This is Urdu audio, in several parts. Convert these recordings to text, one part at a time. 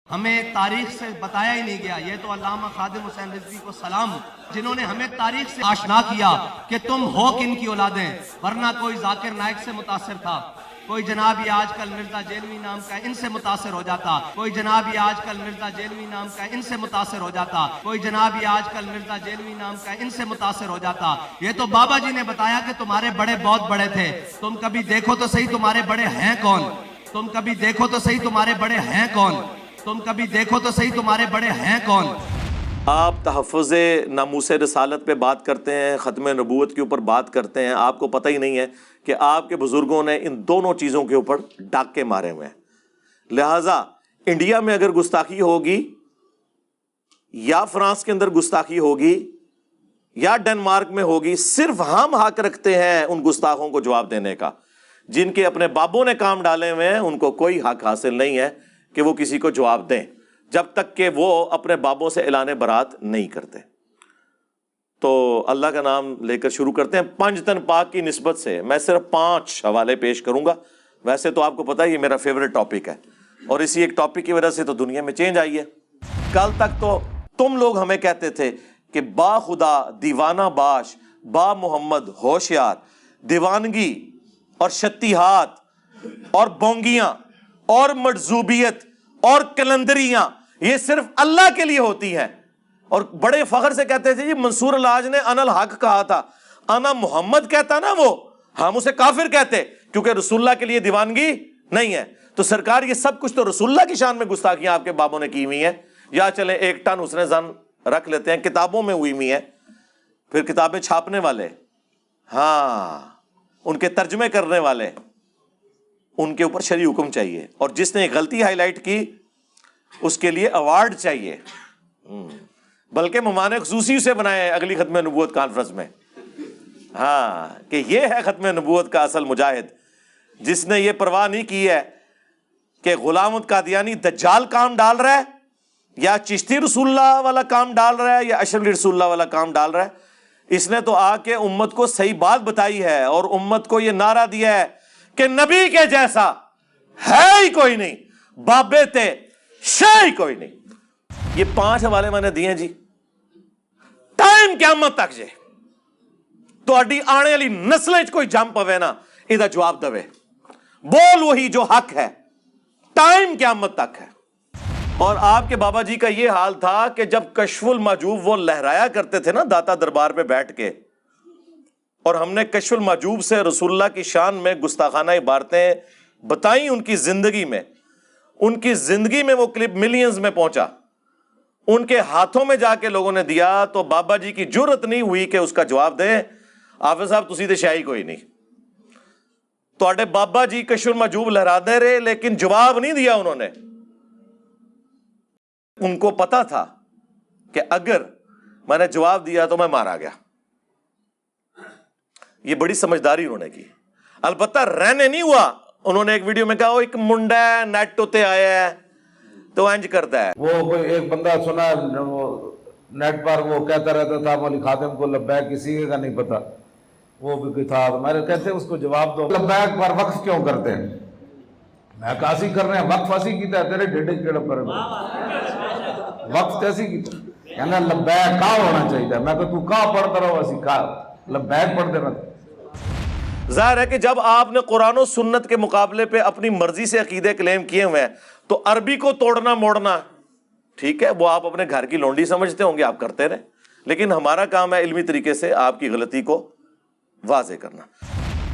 ہمیں تاریخ سے بتایا ہی نہیں گیا. یہ تو علامہ خادم حسین رضوی کو سلام جنہوں نے ہمیں تاریخ سے آشنا کیا کہ تم ہو کن کی اولادیں، ورنہ کوئی ذاکر نائک سے متاثر تھا، کوئی جناب یہ آج کل مرزا جیلوی نام کا ان سے متاثر ہو جاتا، کوئی جناب یہ آج کل مرزا جیلوی نام کا ان سے متاثر ہو جاتا، کوئی جناب یہ آج کل مرزا جیلوی نام کا ان سے متاثر ہو جاتا. یہ تو بابا جی نے بتایا کہ تمہارے بڑے بہت بڑے تھے، تم کبھی دیکھو تو صحیح تمہارے بڑے ہیں کون، تم کبھی دیکھو تو صحیح تمہارے بڑے ہیں کون، تم کبھی دیکھو تو صحیح تمہارے بڑے ہیں کون. آپ تحفظ ناموس رسالت پہ بات کرتے ہیں، ختم نبوت کے اوپر بات کرتے ہیں، آپ کو پتہ ہی نہیں ہے کہ آپ کے بزرگوں نے ان دونوں چیزوں کے اوپر ڈاکے مارے ہوئے ہیں. لہٰذا انڈیا میں اگر گستاخی ہوگی یا فرانس کے اندر گستاخی ہوگی یا ڈنمارک میں ہوگی، صرف ہم حق رکھتے ہیں ان گستاخوں کو جواب دینے کا. جن کے اپنے بابوں نے کام ڈالے ہوئے ہیں ان کو کوئی حق حاصل نہیں ہے کہ وہ کسی کو جواب دیں، جب تک کہ وہ اپنے بابوں سے اعلان برات نہیں کرتے. تو اللہ کا نام لے کر شروع کرتے ہیں. پنج تن پاک کی نسبت سے میں صرف 5 حوالے پیش کروں گا. ویسے تو آپ کو پتہ ہے یہ میرا فیوریٹ ٹاپک ہے، اور اسی ایک ٹاپک کی وجہ سے تو دنیا میں چینج آئی ہے. کل تک تو تم لوگ ہمیں کہتے تھے کہ با خدا دیوانہ باش، با محمد ہوشیار، دیوانگی اور شتیہات اور بونگیاں اور مجذوبیت اور کلندریاں یہ صرف اللہ کے لیے ہوتی ہیں. اور بڑے فخر سے کہتے تھے جی منصور الحاج نے انا الحق کہا تھا، انا محمد کہتا نا وہ، ہم اسے کافر کہتے کیونکہ رسول اللہ کے لیے دیوانگی نہیں ہے. تو سرکار یہ سب کچھ تو رسول اللہ کی شان میں گستاخیاں آپ کے بابوں نے کی ہوئی ہیں. یا چلیں 1 ٹن حسن زن رکھ لیتے ہیں، کتابوں میں ہوئی ہوئی ہیں. پھر کتابیں چھاپنے والے، ہاں ان کے ترجمے کرنے والے، ان کے اوپر شرعی حکم چاہیے، اور جس نے غلطی ہائی لائٹ کی اس کے لیے ایوارڈ چاہیے. بلکہ مہمان خصوصی اسے بنائے ہیں اگلی ختم نبوت کانفرنس میں، ہاں کہ یہ ہے ختم نبوت کا اصل مجاہد، جس نے یہ پرواہ نہیں کی ہے کہ غلام احمد قادیانی دجال کام ڈال رہا ہے یا چشتی رسول اللہ والا کام ڈال رہا ہے یا اشرف علی رسول اللہ والا کام ڈال رہا ہے. اس نے تو آ کے امت کو صحیح بات بتائی ہے اور امت کو یہ نعرہ دیا ہے کہ نبی کے جیسا ہے ہی کوئی نہیں، بابے تے شے ہی کوئی نہیں. یہ 5 حوالے میں نے دیے جی. ٹائم قیامت تک جے تو اڈی آنے والی نسلیں کوئی جم پوے نا یہ جواب دے، بول وہی جو حق ہے. ٹائم قیامت تک ہے. اور آپ کے بابا جی کا یہ حال تھا کہ جب کشف المحجوب وہ لہرایا کرتے تھے نا داتا دربار پہ بیٹھ کے، اور ہم نے کشف المحجوب سے رسول اللہ کی شان میں گستاخانہ عبارتیں بتائیں ان کی زندگی میں، ان کی زندگی میں وہ کلپ ملینز میں پہنچا، ان کے ہاتھوں میں جا کے لوگوں نے دیا، تو بابا جی کی جرت نہیں ہوئی کہ اس کا جواب دیں. حافظ صاحب تسی تے شاہی کوئی نہیں، تو بابا جی کشف المحجوب لہرا دے رہے لیکن جواب نہیں دیا انہوں نے. ان کو پتا تھا کہ اگر میں نے جواب دیا تو میں مارا گیا. یہ بڑی سمجھداری انہوں نے کی. البتہ رہنے نہیں ہوا. انہوں نے ایک ویڈیو میں کہا وہ ایک منڈا ہے نیٹ ہوتے آیا ہے تو انج کرتا ہے. وہ کوئی ایک بندہ سنا نیٹ پر وہ کہتا رہتا تھا مولوی خادم کو لبیک کسی کا نہیں پتا، وہ بھی تھا. میں کہتے اس کو جواب دو لبیک پر وقف کیوں کرتے ہیں؟ میں کاسی کر رہے ہیں وقف ایسی کیتا ہے تیرے ڈیڈے کیڑا پر وقف کیسی کیتا کہنا لبیک کہاں ہونا چاہیے. میں کہ تو کہاں پڑھتا رہو اسی کہاں لبیک پڑھتے رہتے. ظاہر ہے کہ جب آپ نے قرآن و سنت کے مقابلے پہ اپنی مرضی سے عقیدے کلیم کیے ہوئے ہیں تو عربی کو توڑنا موڑنا ٹھیک ہے، وہ آپ اپنے گھر کی لونڈی سمجھتے ہوں گے، آپ کرتے رہیں، لیکن ہمارا کام ہے علمی طریقے سے آپ کی غلطی کو واضح کرنا.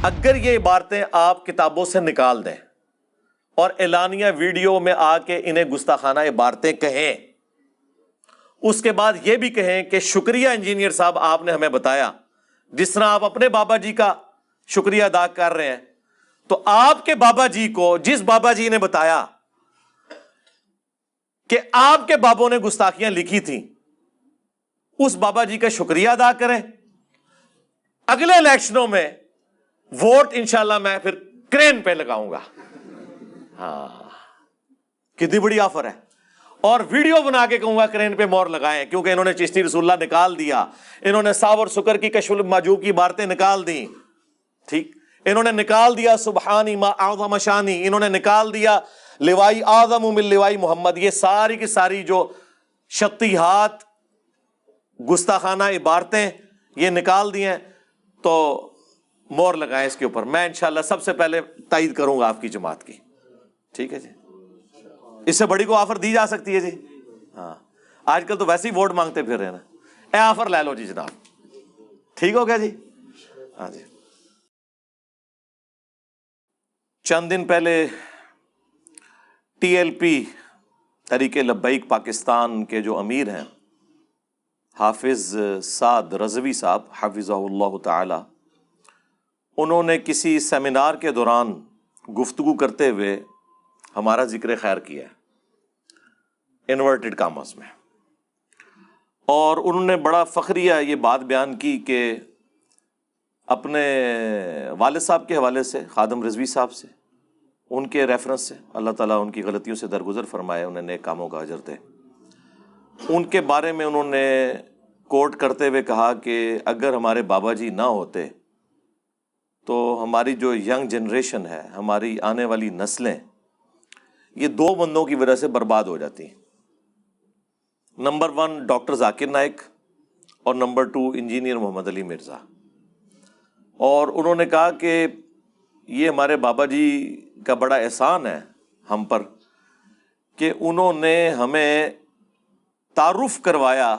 اگر یہ عبارتیں آپ کتابوں سے نکال دیں اور اعلانیہ ویڈیو میں آ کے انہیں گستاخانہ عبارتیں کہیں، اس کے بعد یہ بھی کہیں کہ شکریہ انجینئر صاحب آپ نے ہمیں بتایا، جس طرح آپ اپنے بابا جی کا شکریہ ادا کر رہے ہیں، تو آپ کے بابا جی کو جس بابا جی نے بتایا کہ آپ کے بابوں نے گستاخیاں لکھی تھیں اس بابا جی کا شکریہ ادا کریں. اگلے الیکشنوں میں ووٹ انشاءاللہ میں پھر کرین پہ لگاؤں گا. ہاں کتنی بڑی آفر ہے. اور ویڈیو بنا کے کہوں گا کرین پہ مور لگائیں، کیونکہ انہوں نے چشتی رسول اللہ نکال دیا، انہوں نے ساور سکر کی کشف المحجوب کی عبارتیں نکال دیں، ٹھیک، انہوں نے نکال دیا سبحانی ما اعظم شانی، انہوں نے نکال دیا لوائی اعظم من لوائی محمد، یہ ساری کی ساری جو شطیحات گستاخانہ عبارتیں یہ نکال دی ہیں، تو مور لگائیں اس کے اوپر. میں انشاءاللہ سب سے پہلے تائید کروں گا آپ کی جماعت کی. ٹھیک ہے جی، اس سے بڑی کو آفر دی جا سکتی ہے جی؟ ہاں، آج کل تو ویسے ہی ووٹ مانگتے پھر رہے نا. اے آفر لے لو جی جناب. ٹھیک ہو گیا جی؟ ہاں جی. چند دن پہلے T L P Tehreek Labbaik Pakistan کے جو امیر ہیں حافظ سعد رضوی صاحب حفظہ اللہ تعالی، انہوں نے کسی سیمینار کے دوران گفتگو کرتے ہوئے ہمارا ذکر خیر کیا ہے انورٹڈ کاماز میں، اور انہوں نے بڑا فخریہ یہ بات بیان کی کہ اپنے والد صاحب کے حوالے سے، خادم رضوی صاحب سے، ان کے ریفرنس سے، اللہ تعالیٰ ان کی غلطیوں سے درگزر فرمائے، انہیں نیک کاموں کا اجر دے. ان کے بارے میں انہوں نے کوٹ کرتے ہوئے کہا کہ اگر ہمارے بابا جی نہ ہوتے تو ہماری جو ینگ جنریشن ہے، ہماری آنے والی نسلیں، یہ دو بندوں کی وجہ سے برباد ہو جاتی. نمبر 1 ڈاکٹر ذاکر نائک اور نمبر 2 انجینئر محمد علی مرزا. اور انہوں نے کہا کہ یہ ہمارے بابا جی کا بڑا احسان ہے ہم پر کہ انہوں نے ہمیں تعارف کروایا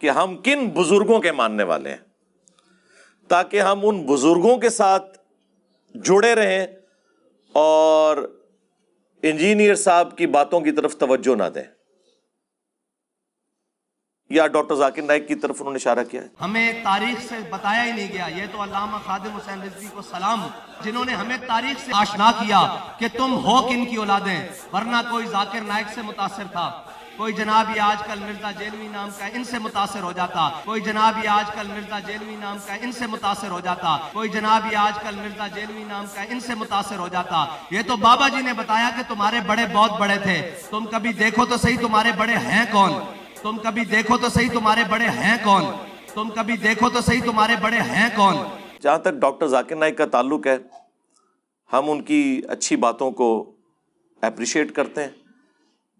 کہ ہم کن بزرگوں کے ماننے والے ہیں، تاکہ ہم ان بزرگوں کے ساتھ جڑے رہیں اور انجینئر صاحب کی باتوں کی طرف توجہ نہ دیں. یا ڈاکٹر ذاکر نائک کی طرف انہوں نے اشارہ کیا ہے. ہمیں تاریخ سے بتایا ہی نہیں گیا. یہ تو علامہ خادم حسین رضوی کو سلام، جنہوں نے ہمیں تاریخ سے آشنا کیا کہ تم ہو کن کی اولادیں، ورنہ کوئی ذاکر نائک سے متاثر تھا، کوئی جناب یہ آج کل مرزا جیلوی نام کا ان سے متاثر ہو جاتا، کوئی جناب یہ آج کل مرزا جیلوی نام کا ان سے متاثر ہو جاتا، کوئی جناب یہ آج کل مرزا جیلوی نام کا ان سے متاثر ہو جاتا. یہ تو بابا جی نے بتایا کہ تمہارے بڑے بہت بڑے تھے، تم کبھی دیکھو تو صحیح تمہارے بڑے ہیں کون، تم کبھی دیکھو تو صحیح تمہارے بڑے ہیں کون، تم کبھی دیکھو تو صحیح تمہارے بڑے ہیں کون. جہاں تک ڈاکٹر ذاکر نائک کا تعلق ہے، ہم ان کی اچھی باتوں کو اپریشیٹ کرتے ہیں.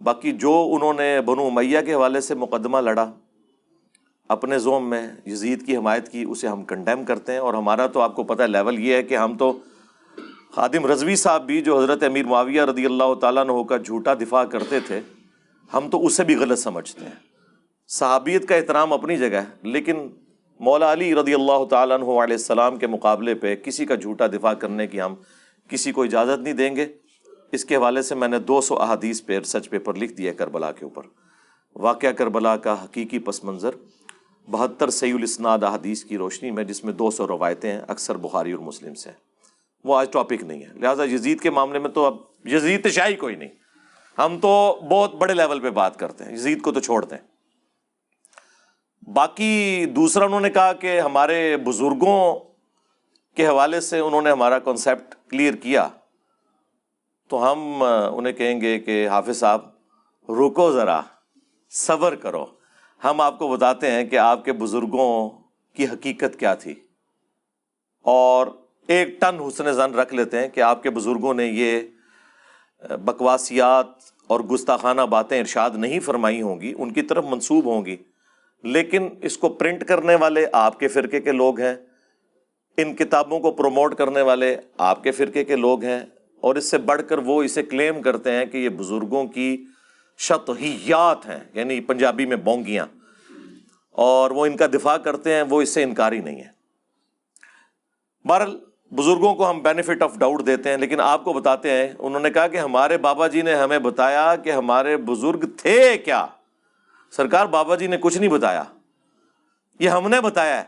باقی جو انہوں نے بنو امیہ کے حوالے سے مقدمہ لڑا اپنے زوم میں، یزید کی حمایت کی، اسے ہم کنڈیم کرتے ہیں. اور ہمارا تو آپ کو پتہ ہے لیول یہ ہے کہ ہم تو خادم رضوی صاحب بھی جو حضرت امیر معاویہ رضی اللہ تعالیٰ عنہ کا جھوٹا دفاع کرتے تھے، ہم تو اسے بھی غلط سمجھتے ہیں. صحابیت کا احترام اپنی جگہ ہے، لیکن مولا علی رضی اللہ تعالیٰ عنہ علیہ السلام کے مقابلے پہ کسی کا جھوٹا دفاع کرنے کی ہم کسی کو اجازت نہیں دیں گے. اس کے حوالے سے میں نے 200 احادیث پہ ریسرچ پیپر لکھ دیا کربلا کے اوپر. واقعہ کربلا کا حقیقی پس منظر 72 صحیح الاسناد احادیث کی روشنی میں، جس میں 200 روایتیں ہیں، اکثر بخاری اور مسلم سے. وہ آج ٹاپک نہیں ہے. لہٰذا یزید کے معاملے میں تو اب یزید تشیع کوئی نہیں، ہم تو بہت بڑے لیول پہ بات کرتے ہیں، یزید کو تو چھوڑ دیں. باقی دوسرا انہوں نے کہا کہ ہمارے بزرگوں کے حوالے سے انہوں نے ہمارا کنسیپٹ کلیئر کیا، تو ہم انہیں کہیں گے کہ حافظ صاحب رکو ذرا، صبر کرو. ہم آپ کو بتاتے ہیں کہ آپ کے بزرگوں کی حقیقت کیا تھی، اور 1 ٹن حسن ظن رکھ لیتے ہیں کہ آپ کے بزرگوں نے یہ بکواسیات اور گستاخانہ باتیں ارشاد نہیں فرمائی ہوں گی، ان کی طرف منسوب ہوں گی، لیکن اس کو پرنٹ کرنے والے آپ کے فرقے کے لوگ ہیں، ان کتابوں کو پروموٹ کرنے والے آپ کے فرقے کے لوگ ہیں، اور اس سے بڑھ کر وہ اسے کلیم کرتے ہیں کہ یہ بزرگوں کی شطحیات ہیں، یعنی پنجابی میں بونگیاں، اور وہ ان کا دفاع کرتے ہیں، وہ اس سے انکاری نہیں ہے. بہرحال بزرگوں کو ہم بینیفٹ آف ڈاؤٹ دیتے ہیں، لیکن آپ کو بتاتے ہیں، انہوں نے کہا کہ ہمارے بابا جی نے ہمیں بتایا کہ ہمارے بزرگ تھے کیا. سرکار بابا جی نے کچھ نہیں بتایا، یہ ہم نے بتایا ہے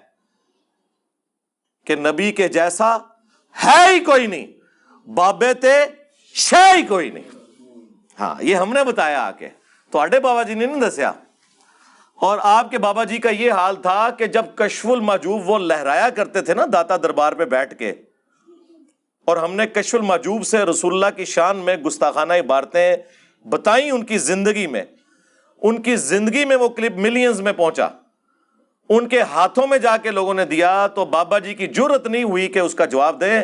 کہ نبی کے جیسا ہے ہی کوئی نہیں، بابے تے شے ہی کوئی نہیں. ہاں یہ ہم نے بتایا آ کے، تو آڈے بابا جی نے نہیں دسیا. اور آپ کے بابا جی کا یہ حال تھا کہ جب کشف المحجوب وہ لہرایا کرتے تھے نا داتا دربار پہ بیٹھ کے، اور ہم نے کشف المحجوب سے رسول اللہ کی شان میں گستاخانہ عبارتیں بتائیں ان کی زندگی میں، ان کی زندگی میں وہ کلپ ملینز میں پہنچا، ان کے ہاتھوں میں جا کے لوگوں نے دیا، تو بابا جی کی جرت نہیں ہوئی کہ اس کا جواب دیں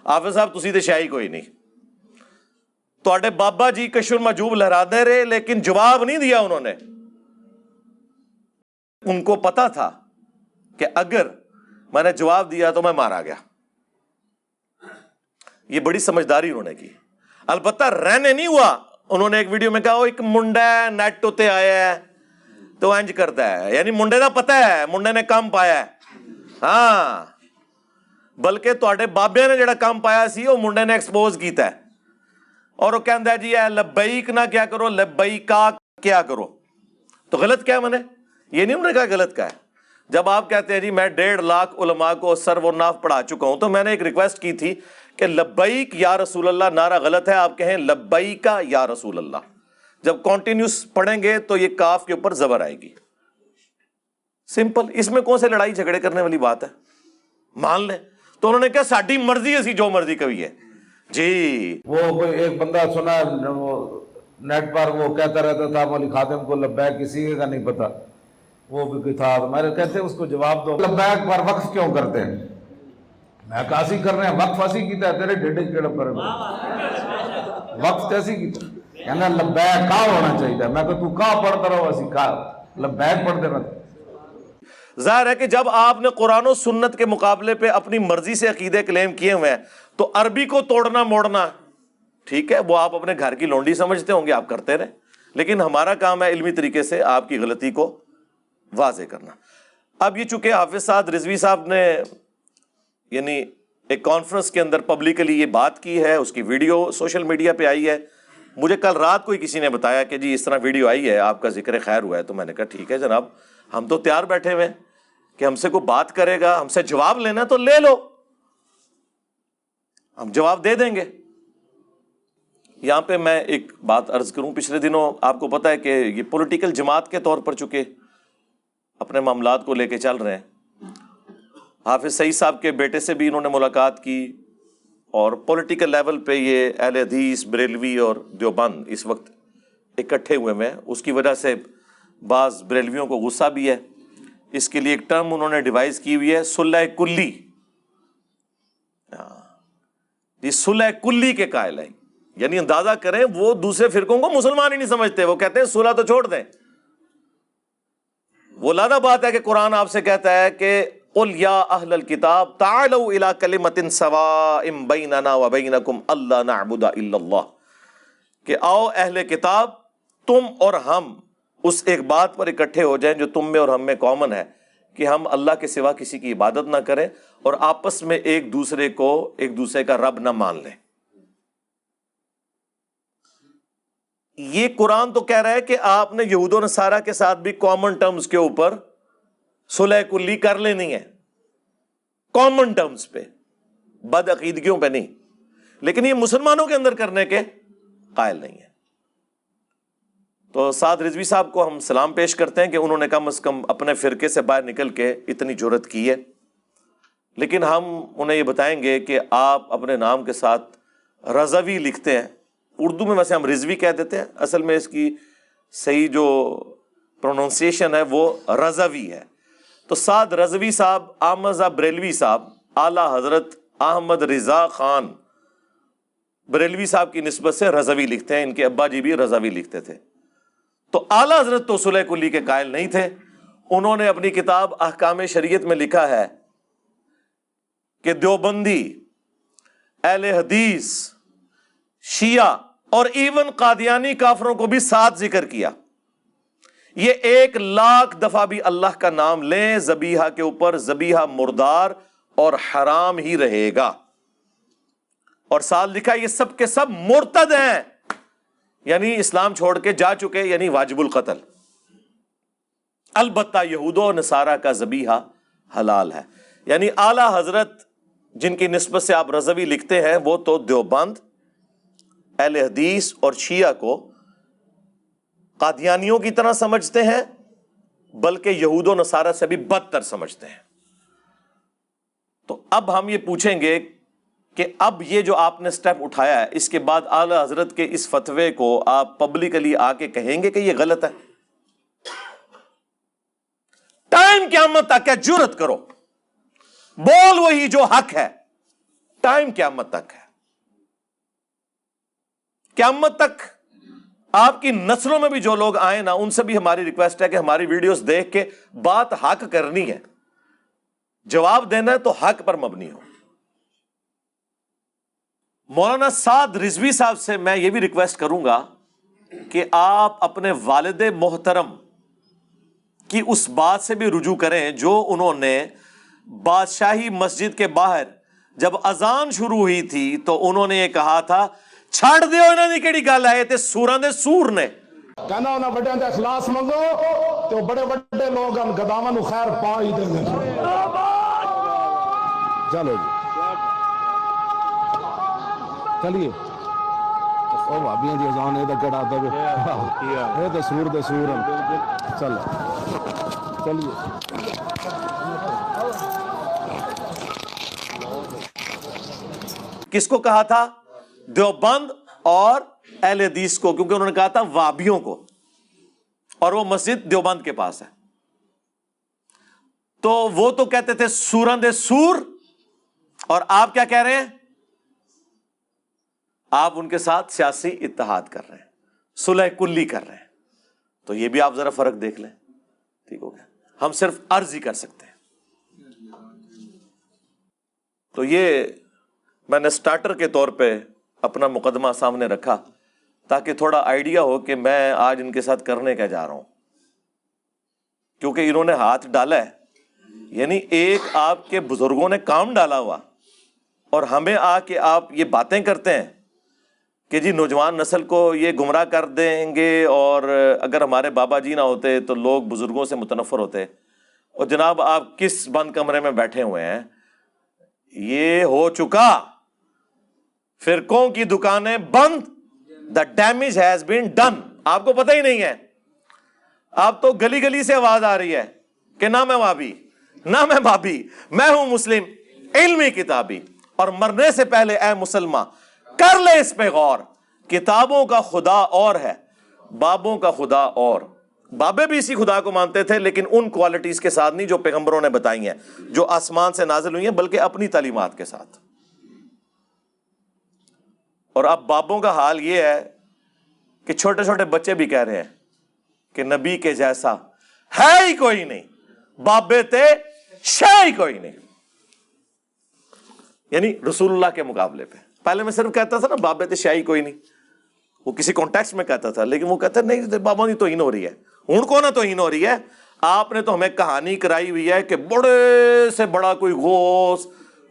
حافظ صاحب تسی تے شاہی کوئی نہیں. ਤੁਹਾਡੇ ਬਾਬਾ ਜੀ کشر مجوب لہراتے رہے لیکن جواب نہیں دیا انہوں نے. ان کو پتا تھا کہ اگر میں نے جواب دیا تو میں مارا گیا. یہ بڑی سمجھداری انہوں نے کی. البتہ رہنے نہیں ہوا. انہوں نے ایک ویڈیو میں کہا وہ ایک منڈا ہے نیٹ ہوتے آیا ہے تو انج کرتا ہے, یعنی منڈے کا پتہ ہے, منڈے نے کام پایا ہے. ہاں بلکہ تواڈے بابے نے جڑا کام پایا سی وہ منڈے نے ایکسپوز کیتا ہے. اور وہ کہندا ہے جی اے لبیک نہ کیا کرو, لبیکا کیا کرو. تو غلط کیا میں نے یہ نہیں انہوں نے کہا غلط کا ہے. جب آپ کہتے ہیں جی میں 1.5 لاکھ علماء کو سر و ناف پڑھا چکا ہوں, تو میں نے ایک ریکویسٹ کی تھی کہ لبیک یا رسول اللہ نعرہ غلط ہے, آپ کہیں لبیکا یا رسول اللہ. جب کنٹینیوس پڑھیں گے تو یہ کاف کے اوپر زبر آئے گی. سمپل, اس میں کون سے لڑائی جھگڑے کرنے والی بات ہے, مان لیں. تو انہوں نے کہا ساڈی مرضی اسی جو مرضی کہیے جی. وہ کوئی ایک بندہ سنا وہ نیٹ پر وہ کہتا رہتا تھا مولوی خاتم کو لبیک کسی کا نہیں پتا, وہ بھی کوئی تھا. تو میں نے کہتے اس کو جواب دو, لبیک پر وقف کیوں کرتے ہیں؟ میں کہا اسی کر رہے ہیں, وقف ایسی کیتا ہے تیرے ڈیڈے کیڑا پر وقف کیسی کیتا ہے, کہنا لبیک کا ہونا چاہیے. میں کہ تو کا پڑھتا رہو اسی کا لبیک پڑھتے رہتے. ظاہر ہے کہ جب آپ نے قرآن و سنت کے مقابلے پہ اپنی مرضی سے عقیدے کلیم کیے ہوئے ہیں تو عربی کو توڑنا موڑنا ٹھیک ہے, وہ آپ اپنے گھر کی لونڈی سمجھتے ہوں گے, آپ کرتے رہیں. لیکن ہمارا کام ہے علمی طریقے سے آپ کی غلطی کو واضح کرنا. اب یہ چونکہ حافظ سعد رضوی صاحب نے یعنی ایک کانفرنس کے اندر پبلکلی یہ بات کی ہے, اس کی ویڈیو سوشل میڈیا پہ آئی ہے. مجھے کل رات کو ہی کسی نے بتایا کہ جی اس طرح ویڈیو آئی ہے, آپ کا ذکر خیر ہوا ہے. تو میں نے کہا ٹھیک ہے جناب, ہم تو تیار بیٹھے ہوئے کہ ہم سے کوئی بات کرے گا, ہم سے جواب لینا تو لے لو, ہم جواب دے دیں گے. یہاں پہ میں ایک بات عرض کروں, پچھلے دنوں آپ کو پتا ہے کہ یہ پولیٹیکل جماعت کے طور پر چکے اپنے معاملات کو لے کے چل رہے ہیں. حافظ سعید صاحب کے بیٹے سے بھی انہوں نے ملاقات کی, اور پولیٹیکل لیول پہ یہ اہل حدیث, بریلوی اور دیوبند اس وقت اکٹھے ہوئے ہیں. اس کی وجہ سے بعض بریلویوں کو غصہ بھی ہے. اس کے لیے ایک ٹرم انہوں نے ڈیوائز کی ہوئی ہے, صلح کلی. یہ صلح کلی کے قائل ہیں, یعنی اندازہ کریں وہ دوسرے فرقوں کو مسلمان ہی نہیں سمجھتے. وہ کہتے ہیں صلح تو چھوڑ دیں. وہ لانا بات ہے کہ قرآن آپ سے کہتا ہے کہ قل یا اہل الکتاب تعالوا الی کلمۃ سواء بیننا وبینکم الا نعبد الا اللہ, کہ آؤ اہل کتاب تم اور ہم اس ایک بات پر اکٹھے ہو جائیں جو تم میں اور ہم میں کامن ہے, کہ ہم اللہ کے سوا کسی کی عبادت نہ کریں اور آپس میں ایک دوسرے کا رب نہ مان لیں. یہ قرآن تو کہہ رہا ہے کہ آپ نے یہود و نصارہ کے ساتھ بھی کامن ٹرمز کے اوپر صلح کلی کر لینی ہے, کامن ٹرمز پہ, بد عقیدگیوں پہ نہیں. لیکن یہ مسلمانوں کے اندر کرنے کے قائل نہیں ہے. تو سعد رضوی صاحب کو ہم سلام پیش کرتے ہیں کہ انہوں نے کم از کم اپنے فرقے سے باہر نکل کے اتنی جرأت کی ہے. لیکن ہم انہیں یہ بتائیں گے کہ آپ اپنے نام کے ساتھ رضوی لکھتے ہیں. اردو میں ویسے ہم رضوی کہہ دیتے ہیں, اصل میں اس کی صحیح جو پروننسیشن ہے وہ رضوی ہے. تو سعد رضوی صاحب احمد بریلوی صاحب اعلیٰ حضرت احمد رضا خان بریلوی صاحب کی نسبت سے رضوی لکھتے ہیں. ان کے ابا جی بھی رضوی لکھتے تھے. تو اعلیٰ حضرت تو صلح کلی کے قائل نہیں تھے. انہوں نے اپنی کتاب احکام شریعت میں لکھا ہے کہ دیوبندی, اہل حدیث, شیعہ اور ایون قادیانی کافروں کو بھی ساتھ ذکر کیا. یہ 1,00,000 دفعہ بھی اللہ کا نام لیں ذبیحہ کے اوپر, ذبیحہ مردار اور حرام ہی رہے گا. اور ساتھ لکھا یہ سب کے سب مرتد ہیں, یعنی اسلام چھوڑ کے جا چکے, یعنی واجب القتل. البتہ یہود و نصارہ کا ذبیحہ حلال ہے. یعنی اعلیٰ حضرت جن کی نسبت سے آپ رضوی لکھتے ہیں وہ تو دیوبند, اہل حدیث اور شیعہ کو قادیانیوں کی طرح سمجھتے ہیں, بلکہ یہود و نصارہ سے بھی بدتر سمجھتے ہیں. تو اب ہم یہ پوچھیں گے کہ اب یہ جو آپ نے سٹیپ اٹھایا ہے, اس کے بعد اعلیٰ حضرت کے اس فتوے کو آپ پبلکلی آ کے کہیں گے کہ یہ غلط ہے؟ ٹائم قیامت تک ہے, جرأت کرو, بول وہی جو حق ہے, ٹائم قیامت تک ہے. قیامت تک آپ کی نسلوں میں بھی جو لوگ آئے نا، ان سے بھی ہماری ریکویسٹ ہے کہ ہماری ویڈیوز دیکھ کے بات حق کرنی ہے، جواب دینا ہے تو حق پر مبنی ہو۔ مولانا سعد رضوی صاحب سے میں یہ بھی ریکویسٹ کروں گا کہ آپ اپنے والد محترم کی اس بات سے بھی رجوع کریں جو انہوں نے بادشاہی مسجد کے باہر جب اذان شروع ہوئی تھی تو انہوں نے یہ کہا تھا، چھڑ دیو انہوں نے کیڑی گل ہے، تے سوراں دے سور نے کہنا انہاں بڑیاں دا اخلاص منگو تو بڑے بڑے لوگ ان گداواں نو خیر پا ہی دیں گے۔ چلو جی چلیے، او بھابیاں دی اذان اے تے کڑا دے اے تے سور دے سور ہیں۔ چلو چلیے، کس کو کہا تھا؟ دیوبند اور اہل حدیث کو، کیونکہ انہوں نے کہا تھا وابیوں کو، اور وہ مسجد دیوبند کے پاس ہے۔ تو وہ تو کہتے تھے سوراں دے سور، اور آپ کیا کہہ رہے ہیں؟ آپ ان کے ساتھ سیاسی اتحاد کر رہے ہیں، صلح کلی کر رہے ہیں۔ تو یہ بھی آپ ذرا فرق دیکھ لیں، ٹھیک ہو گیا؟ ہم صرف عرض ہی کر سکتے ہیں۔ تو یہ میں نے سٹارٹر کے طور پہ اپنا مقدمہ سامنے رکھا تاکہ تھوڑا آئیڈیا ہو کہ میں آج ان کے ساتھ کرنے کیا جا رہا ہوں، کیونکہ انہوں نے ہاتھ ڈالا ہے، یعنی ایک آپ کے بزرگوں نے کام ڈالا ہوا، اور ہمیں آ کے آپ یہ باتیں کرتے ہیں کہ جی نوجوان نسل کو یہ گمراہ کر دیں گے، اور اگر ہمارے بابا جی نہ ہوتے تو لوگ بزرگوں سے متنفر ہوتے، اور جناب آپ کس بند کمرے میں بیٹھے ہوئے ہیں؟ یہ ہو چکا، فرقوں کی دکانیں بند، the damage has been done. آپ کو پتہ ہی نہیں ہے، آپ تو گلی گلی سے آواز آ رہی ہے کہ نہ میں وابی، نہ میں بابی، میں ہوں مسلم علمی کتابی، اور مرنے سے پہلے اے مسلمان کر لے اس پہ غور، کتابوں کا خدا اور ہے، بابوں کا خدا اور۔ بابے بھی اسی خدا کو مانتے تھے، لیکن ان کوالٹیز کے ساتھ نہیں جو پیغمبروں نے بتائی ہیں، جو آسمان سے نازل ہوئی ہیں، بلکہ اپنی تعلیمات کے ساتھ۔ اور اب بابوں کا حال یہ ہے کہ چھوٹے چھوٹے بچے بھی کہہ رہے ہیں کہ نبی کے جیسا ہے ہی کوئی نہیں، بابے تے شے ہی کوئی نہیں، یعنی رسول اللہ کے مقابلے پہ۔ پہلے میں صرف کہتا تھا نا بابے تے شے ہی کوئی نہیں، وہ کسی کانٹیکسٹ میں کہتا تھا، لیکن وہ کہتا نہیں بابا کی توہین ہو رہی ہے۔ ہن کو نہ توہین ہو رہی ہے، آپ نے تو ہمیں کہانی کرائی ہوئی ہے کہ بڑے سے بڑا کوئی غوث،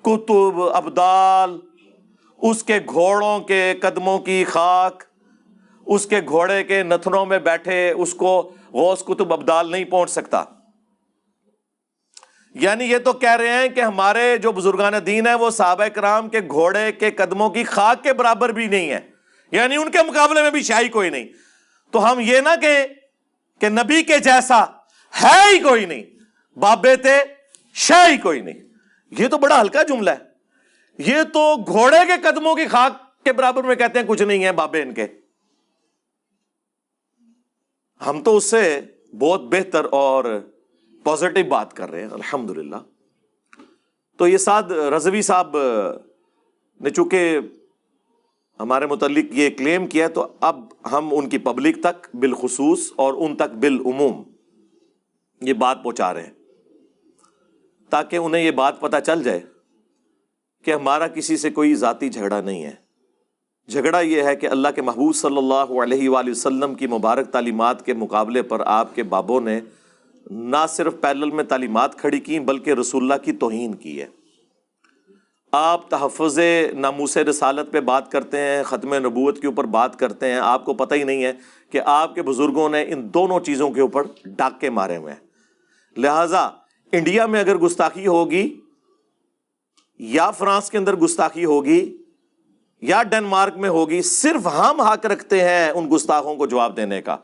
کتب، ابدال، اس کے گھوڑوں کے قدموں کی خاک، اس کے گھوڑے کے نتنوں میں بیٹھے اس کو غوث کتب ابدال نہیں پہنچ سکتا۔ یعنی یہ تو کہہ رہے ہیں کہ ہمارے جو بزرگان دین ہیں وہ صحابہ کرام کے گھوڑے کے قدموں کی خاک کے برابر بھی نہیں ہے، یعنی ان کے مقابلے میں بھی شاہی کوئی نہیں۔ تو ہم یہ نہ کہیں کہ نبی کے جیسا ہے ہی کوئی نہیں، بابے تے شاہی کوئی نہیں، یہ تو بڑا ہلکا جملہ ہے۔ یہ تو گھوڑے کے قدموں کی خاک کے برابر میں کہتے ہیں کچھ نہیں ہے بابے ان کے۔ ہم تو اس سے بہت بہتر اور پازیٹیو بات کر رہے ہیں، الحمدللہ۔ تو یہ سعد رضوی صاحب نے چونکہ ہمارے متعلق یہ کلیم کیا، تو اب ہم ان کی پبلک تک بالخصوص اور ان تک بالعموم یہ بات پہنچا رہے ہیں، تاکہ انہیں یہ بات پتہ چل جائے کہ ہمارا کسی سے کوئی ذاتی جھگڑا نہیں ہے۔ جھگڑا یہ ہے کہ اللہ کے محبوب صلی اللہ علیہ وآلہ وسلم کی مبارک تعلیمات کے مقابلے پر آپ کے بابوں نے نہ صرف پیرلل میں تعلیمات کھڑی کی بلکہ رسول اللہ کی توہین کی ہے۔ آپ تحفظ ناموس رسالت پہ بات کرتے ہیں، ختم نبوت کے اوپر بات کرتے ہیں، آپ کو پتہ ہی نہیں ہے کہ آپ کے بزرگوں نے ان دونوں چیزوں کے اوپر ڈاکے مارے ہوئے ہیں۔ لہٰذا انڈیا میں اگر گستاخی ہوگی، یا فرانس کے اندر گستاخی ہوگی، یا ڈنمارک میں ہوگی، صرف ہم حق رکھتے ہیں ان گستاخوں کو جواب دینے کا۔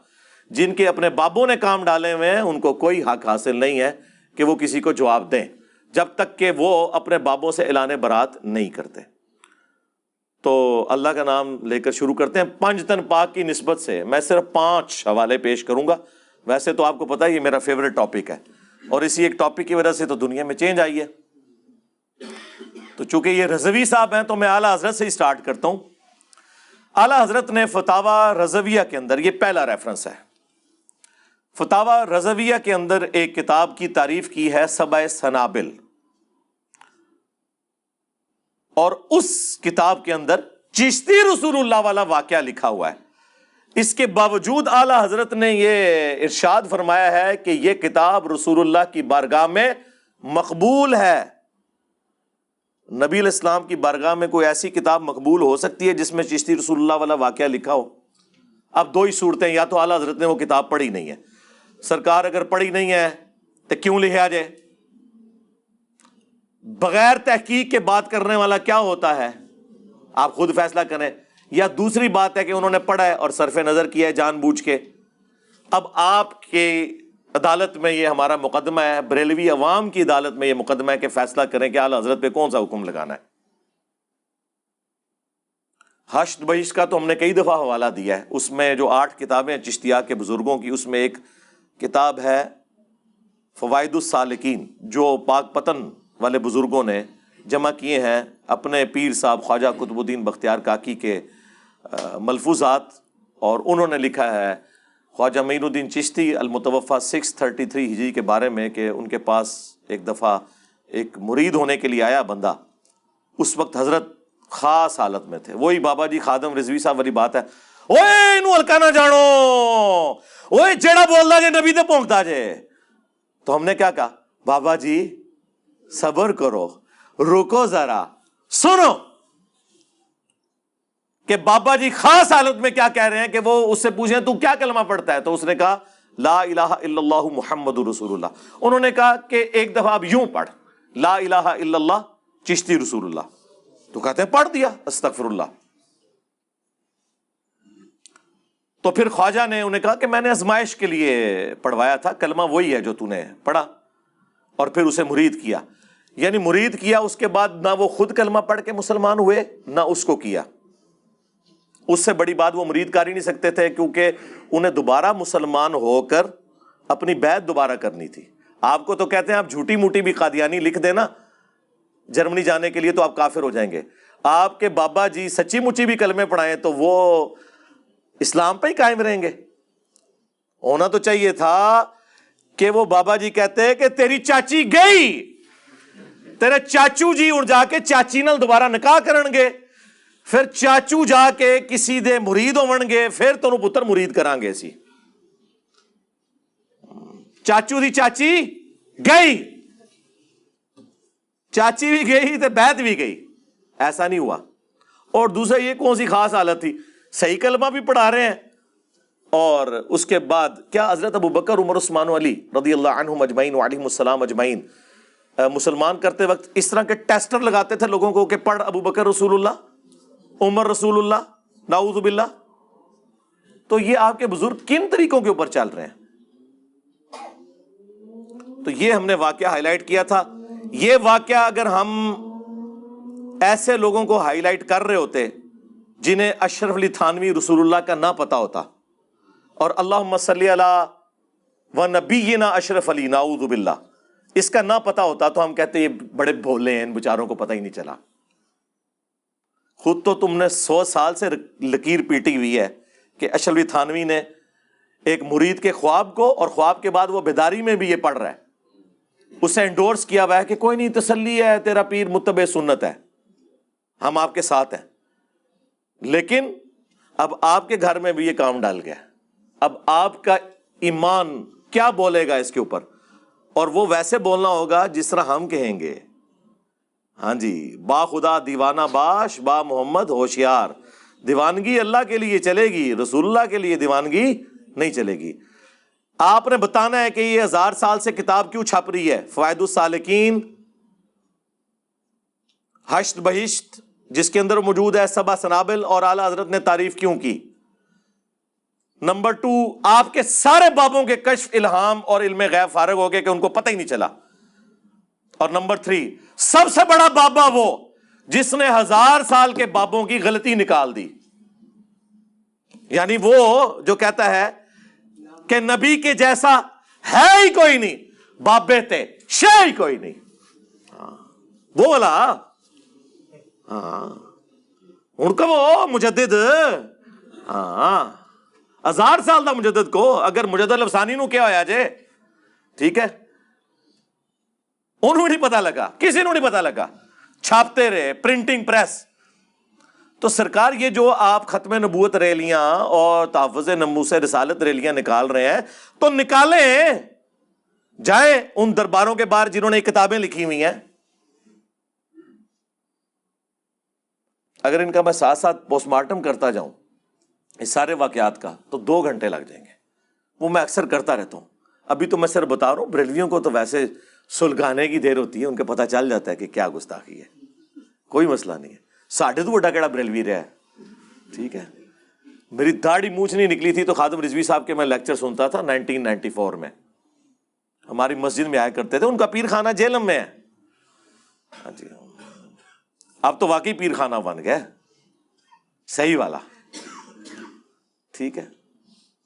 جن کے اپنے بابوں نے کام ڈالے ہوئے ہیں ان کو کوئی حق حاصل نہیں ہے کہ وہ کسی کو جواب دیں، جب تک کہ وہ اپنے بابوں سے اعلان برات نہیں کرتے۔ تو اللہ کا نام لے کر شروع کرتے ہیں۔ پنج تن پاک کی نسبت سے میں صرف 5 حوالے پیش کروں گا۔ ویسے تو آپ کو پتہ ہے یہ میرا فیوریٹ ٹاپک ہے، اور اسی ایک ٹاپک کی وجہ سے تو دنیا میں چینج آئی ہے۔ تو چونکہ یہ رضوی صاحب ہیں تو میں اعلیٰ حضرت سے ہی سٹارٹ کرتا ہوں۔ اعلیٰ حضرت نے فتاوی رضویہ کے اندر، یہ پہلا ریفرنس ہے، فتاوی رضویہ کے اندر ایک کتاب کی تعریف کی ہے سبع سنابل، اور اس کتاب کے اندر چشتی رسول اللہ والا واقعہ لکھا ہوا ہے۔ اس کے باوجود اعلیٰ حضرت نے یہ ارشاد فرمایا ہے کہ یہ کتاب رسول اللہ کی بارگاہ میں مقبول ہے۔ نبی علیہ السلام کی بارگاہ میں کوئی ایسی کتاب مقبول ہو سکتی ہے جس میں چشتی رسول اللہ والا واقعہ لکھا ہو؟ اب دو ہی صورتیں، یا تو اعلیٰ حضرت نے وہ کتاب پڑھی نہیں ہے، سرکار اگر پڑھی نہیں ہے تو کیوں لکھا جائے؟ بغیر تحقیق کے بات کرنے والا کیا ہوتا ہے، آپ خود فیصلہ کریں۔ یا دوسری بات ہے کہ انہوں نے پڑھا ہے اور صرف نظر کیا ہے جان بوجھ کے۔ اب آپ کے عدالت میں یہ ہمارا مقدمہ ہے، بریلوی عوام کی عدالت میں یہ مقدمہ ہے کہ فیصلہ کریں کہ اعلیٰ حضرت پہ کون سا حکم لگانا ہے۔ حشد بہشت کا تو ہم نے کئی دفعہ حوالہ دیا ہے، اس میں جو 8 کتابیں چشتیہ کے بزرگوں کی، اس میں ایک کتاب ہے فوائد السالکین، جو پاک پتن والے بزرگوں نے جمع کیے ہیں اپنے پیر صاحب خواجہ قطب الدین بختیار کاکی کے ملفوظات، اور انہوں نے لکھا ہے خواجہ معین الدین چشتی المتوفی 633 ہجری کے بارے میں کہ ان کے پاس ایک دفعہ ایک مرید ہونے کے لیے آیا بندہ، اس وقت حضرت خاص حالت میں تھے، وہی بابا جی خادم رضوی صاحب والی بات ہے، اوے انہوں ہلکا نہ جانو، اوے جیڑا بولدا جے نبی تے پونکتا جے۔ تو ہم نے کیا کہا، بابا جی صبر کرو، رکو ذرا، سنو کہ بابا جی خاص حالت میں کیا کہہ رہے ہیں، کہ وہ اس سے پوچھیں تو کیا کلمہ پڑھتا ہے، تو اس نے کہا لا الہ الا اللہ محمد رسول اللہ۔ انہوں نے کہا کہ ایک دفعہ اب یوں پڑھ، لا الہ الا اللہ چشتی رسول اللہ، تو کہتے ہیں پڑھ دیا، استغفر اللہ۔ تو پھر خواجہ نے انہیں کہا کہ میں نے آزمائش کے لیے پڑھوایا تھا، کلمہ وہی ہے جو تو نے پڑھا، اور پھر اسے مرید کیا، یعنی مرید کیا، اس کے بعد نہ وہ خود کلمہ پڑھ کے مسلمان ہوئے نہ اس کو کیا۔ اس سے بڑی بات وہ مرید کر ہی نہیں سکتے تھے، کیونکہ انہیں دوبارہ مسلمان ہو کر اپنی بیعت دوبارہ کرنی تھی۔ آپ کو تو کہتے ہیں آپ جھوٹی موٹی بھی قادیانی لکھ دینا جرمنی جانے کے لیے تو آپ کافر ہو جائیں گے، آپ کے بابا جی سچی مچی بھی کلمے پڑھائیں تو وہ اسلام پہ ہی قائم رہیں گے۔ ہونا تو چاہیے تھا کہ وہ بابا جی کہتے کہ تیری چاچی گئی، تیرے چاچو جی اڑ جا کے چاچی نال دوبارہ نکاح کرن گے، پھر چاچو جا کے کسی دے مرید ہون گے، پھر تینوں پتر مرید کران گے سی۔ چاچو دی چاچی گئی، چاچی بھی گئی تو بیعت بھی گئی، ایسا نہیں ہوا۔ اور دوسرا یہ کون سی خاص حالت تھی، صحیح کلمہ بھی پڑھا رہے ہیں، اور اس کے بعد کیا حضرت ابو بکر عمر عثمان علی رضی اللہ عنہم اجمعین وعلیہم السلام اجمعین مسلمان کرتے وقت اس طرح کے ٹیسٹر لگاتے تھے لوگوں کو کہ پڑھ ابو بکر رسول اللہ، عمر رسول اللہ، نعوذ باللہ؟ تو یہ آپ کے بزرگ کن طریقوں کے اوپر چل رہے ہیں؟ تو یہ ہم نے واقعہ ہائی لائٹ کیا تھا۔ یہ واقعہ اگر ہم ایسے لوگوں کو ہائی لائٹ کر رہے ہوتے جنہیں اشرف علی تھانوی رسول اللہ کا نہ پتا ہوتا، اور اللہم صلی علی و نبینا اشرف علی نعوذ باللہ اس کا نہ پتا ہوتا، تو ہم کہتے یہ بڑے بھولے ہیں، ان بیچاروں کو پتہ ہی نہیں چلا۔ خود تو تم نے 100 سال سے لکیر پیٹی ہوئی ہے کہ اشرف علی تھانوی نے ایک مرید کے خواب کو، اور خواب کے بعد وہ بیداری میں بھی یہ پڑھ رہا ہے، اسے انڈورس کیا ہوا ہے کہ کوئی نہیں، تسلی ہے، تیرا پیر متبع سنت ہے، ہم آپ کے ساتھ ہیں۔ لیکن اب آپ کے گھر میں بھی یہ کام ڈال گیا، اب آپ کا ایمان کیا بولے گا اس کے اوپر؟ اور وہ ویسے بولنا ہوگا جس طرح ہم کہیں گے، ہاں جی، با خدا دیوانہ باش، با محمد ہوشیار۔ دیوانگی اللہ کے لیے چلے گی، رسول اللہ کے لیے دیوانگی نہیں چلے گی۔ آپ نے بتانا ہے کہ یہ 1000 سال سے کتاب کیوں چھپ رہی ہے، فوائد السالکین، حشد بہشت جس کے اندر موجود ہے سبع سنابل، اور اعلیٰ حضرت نے تعریف کیوں کی۔ نمبر 2، آپ کے سارے بابوں کے کشف، الہام اور علم غیب فارغ ہو گئے کہ ان کو پتہ ہی نہیں چلا۔ اور نمبر 3، سب سے بڑا بابا وہ جس نے 1000 سال کے بابوں کی غلطی نکال دی، یعنی وہ جو کہتا ہے کہ نبی کے جیسا ہے ہی کوئی نہیں، بابے تھے شے ہی کوئی نہیں، وہ والا، ہاں ہن کہ وہ مجدد ہاں 1000 سال دا مجدد کو اگر مجدد الافسانی نو کیا ہویا جے ٹھیک ہے انہوں نہیں پتا لگا, کسی نو نہیں پتا لگا, چھاپتے رہے پرنٹنگ پریس. تو سرکار یہ جو آپ ختم نبوت ریلیاں اور تحفظ ناموس رسالت ریلیاں نکال رہے ہیں تو نکالیں, جائیں ان درباروں کے باہر جنہوں نے کتابیں لکھی ہوئی ہیں. اگر ان کا میں ساتھ ساتھ پوسٹ مارٹم کرتا جاؤں اس سارے واقعات کا تو 2 گھنٹے لگ جائیں گے. وہ میں اکثر کرتا رہتا ہوں. ابھی تو میں صرف بتا رہا ہوں, بریلویوں کو تو ویسے سلگانے کی دیر ہوتی ہے, ان کو پتہ چل جاتا ہے کہ کیا گستاخی ہے, کوئی مسئلہ نہیں ہے. ساڑھے تو بڑا کیڑا بریلوی رہا ہے, ٹھیک ہے. میری داڑھی مونچھ نہیں نکلی تھی تو خادم رضوی صاحب کے میں لیکچر سنتا تھا 1994 میں, ہماری مسجد میں آیا کرتے تھے. ان کا پیر خانہ جہلم میں ہے. ہاں جی, اب تو واقعی پیر خانہ بن گیا صحیح والا, ٹھیک ہے.